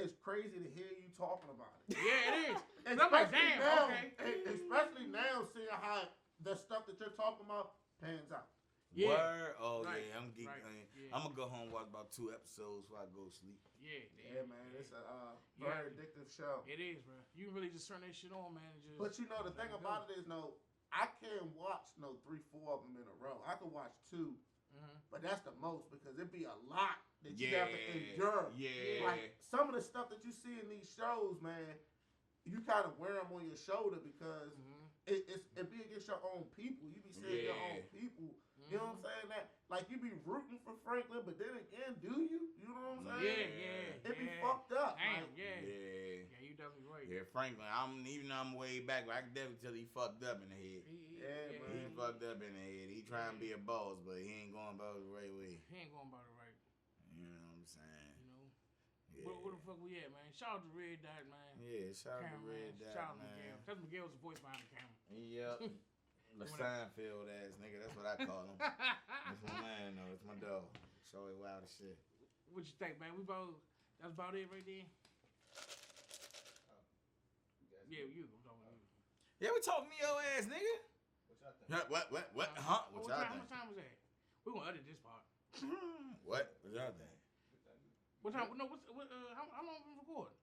it's crazy to hear you talking about it. Yeah, it is. 'Cause I'm like, damn, now, okay. Especially now, seeing how the stuff that you're talking about pans out. Yeah. Word? Oh, Right, yeah, I'm geeking. right, yeah. I'm going to go home and watch about 2 episodes before I go to sleep. Yeah, man, it's a Yeah. very addictive show. It is, bro. You can really just turn that shit on, man. And just, But you know, the thing about it is, no, I can't watch 3, 4 of them in a row. I can watch 2, but that's the most because it'd be a lot that you have to endure. Yeah. Like some of the stuff that you see in these shows, man, you kind of wear them on your shoulder because it be against your own people. You be saying your own people. You know what I'm saying? That like you be rooting for Franklin, but then again, do you? You know what I'm saying? Yeah. It be fucked up. Damn, Like, yeah. Yeah. Yeah, you definitely right. Yeah, Franklin, even though I'm way back, but I can definitely tell he fucked up in the head. Yeah, man. He fucked up in the head. He trying to be a boss, but he ain't going about it the right way. He ain't going about it right. You know what I'm saying? You know. Yeah. Where the fuck we at, man? Shout out to Red Dot, man. Yeah, shout out to Cameraman. Red Dot, Shout out to man. Miguel. That's Miguel's the voice behind the camera. Yep. The Seinfeld ass nigga, that's what I call him. That's my man, though. That's my dog. Show it wild as shit. What you think, man? That's about it right there? Yeah, you. I'm talking about you. Yeah, we talking to your ass, nigga. What? Huh? What y'all How think? much time was that? We're going to edit this part. What y'all think? What time? No, how long have we been recording?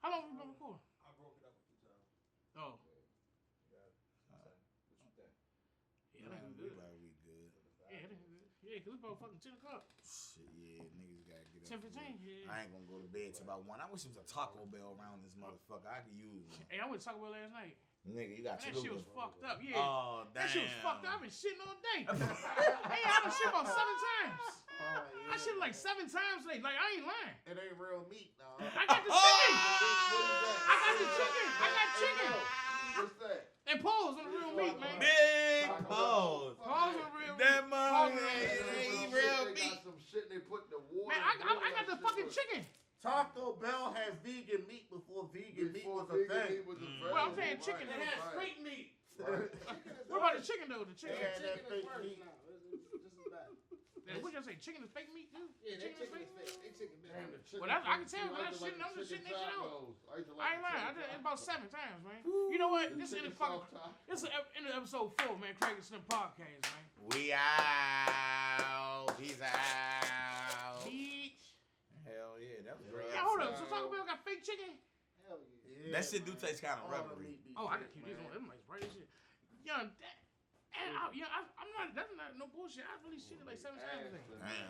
How long have we been recording? I broke it up a few times. Oh. Yeah, I think we good. We good. Yeah, I think we good. Yeah, because it's about fucking 10 o'clock. Shit, yeah, niggas gotta get 10:15, up. yeah. I ain't gonna go to bed till about 1. I wish there was a Taco Bell around this motherfucker. I could use one. Hey, I went to Taco Bell last night. Nigga, you got That two. shit was fucked up, yeah. Oh, damn. That shit was fucked up. I've been shitting all day. Hey, I done shit about 7 times. I shit like 7 times today. Like, I ain't lying. It ain't real meat, dog. I got the chicken. Oh! I got the chicken. I got chicken. What's that? And pause on the real meat, man. Big pause. Pause on the real That meat. mother Pause on the real meat. ain't real They meat. got some shit they put in the water. Man, I got the fucking chicken. Taco Bell had vegan meat before vegan meat was a vegan thing. meat was a thing. Well, I'm saying chicken. They had straight meat. What about the chicken, though? The They chicken. had that Chicken is fake worse meat. now. It's just as bad. What y'all say? Chicken is fake meat, too? Yeah, they Chicken is chicken fake is fake. They chicken Damn, bad. the chicken Well, I can tacos. tell, man. I used to I'm just chicken shitting that shit out. tacos. I used to I ain't lying. I did it about 7 times, man. You know what? This is the fucking. This is in episode 4, man. Craig and Shlimmmmm podcast, man. We out. Peace out. Beach. Hell yeah, that was great. Yeah, hold up. So Taco Bell got fake chicken? Hell yeah. Yeah, That shit do man. taste kind of All the rubbery. meat be Oh, I can fake, keep man. these on. Them like right as shit. Young, I'm not. That's not no bullshit. I really shit it like 7 times today. Damn.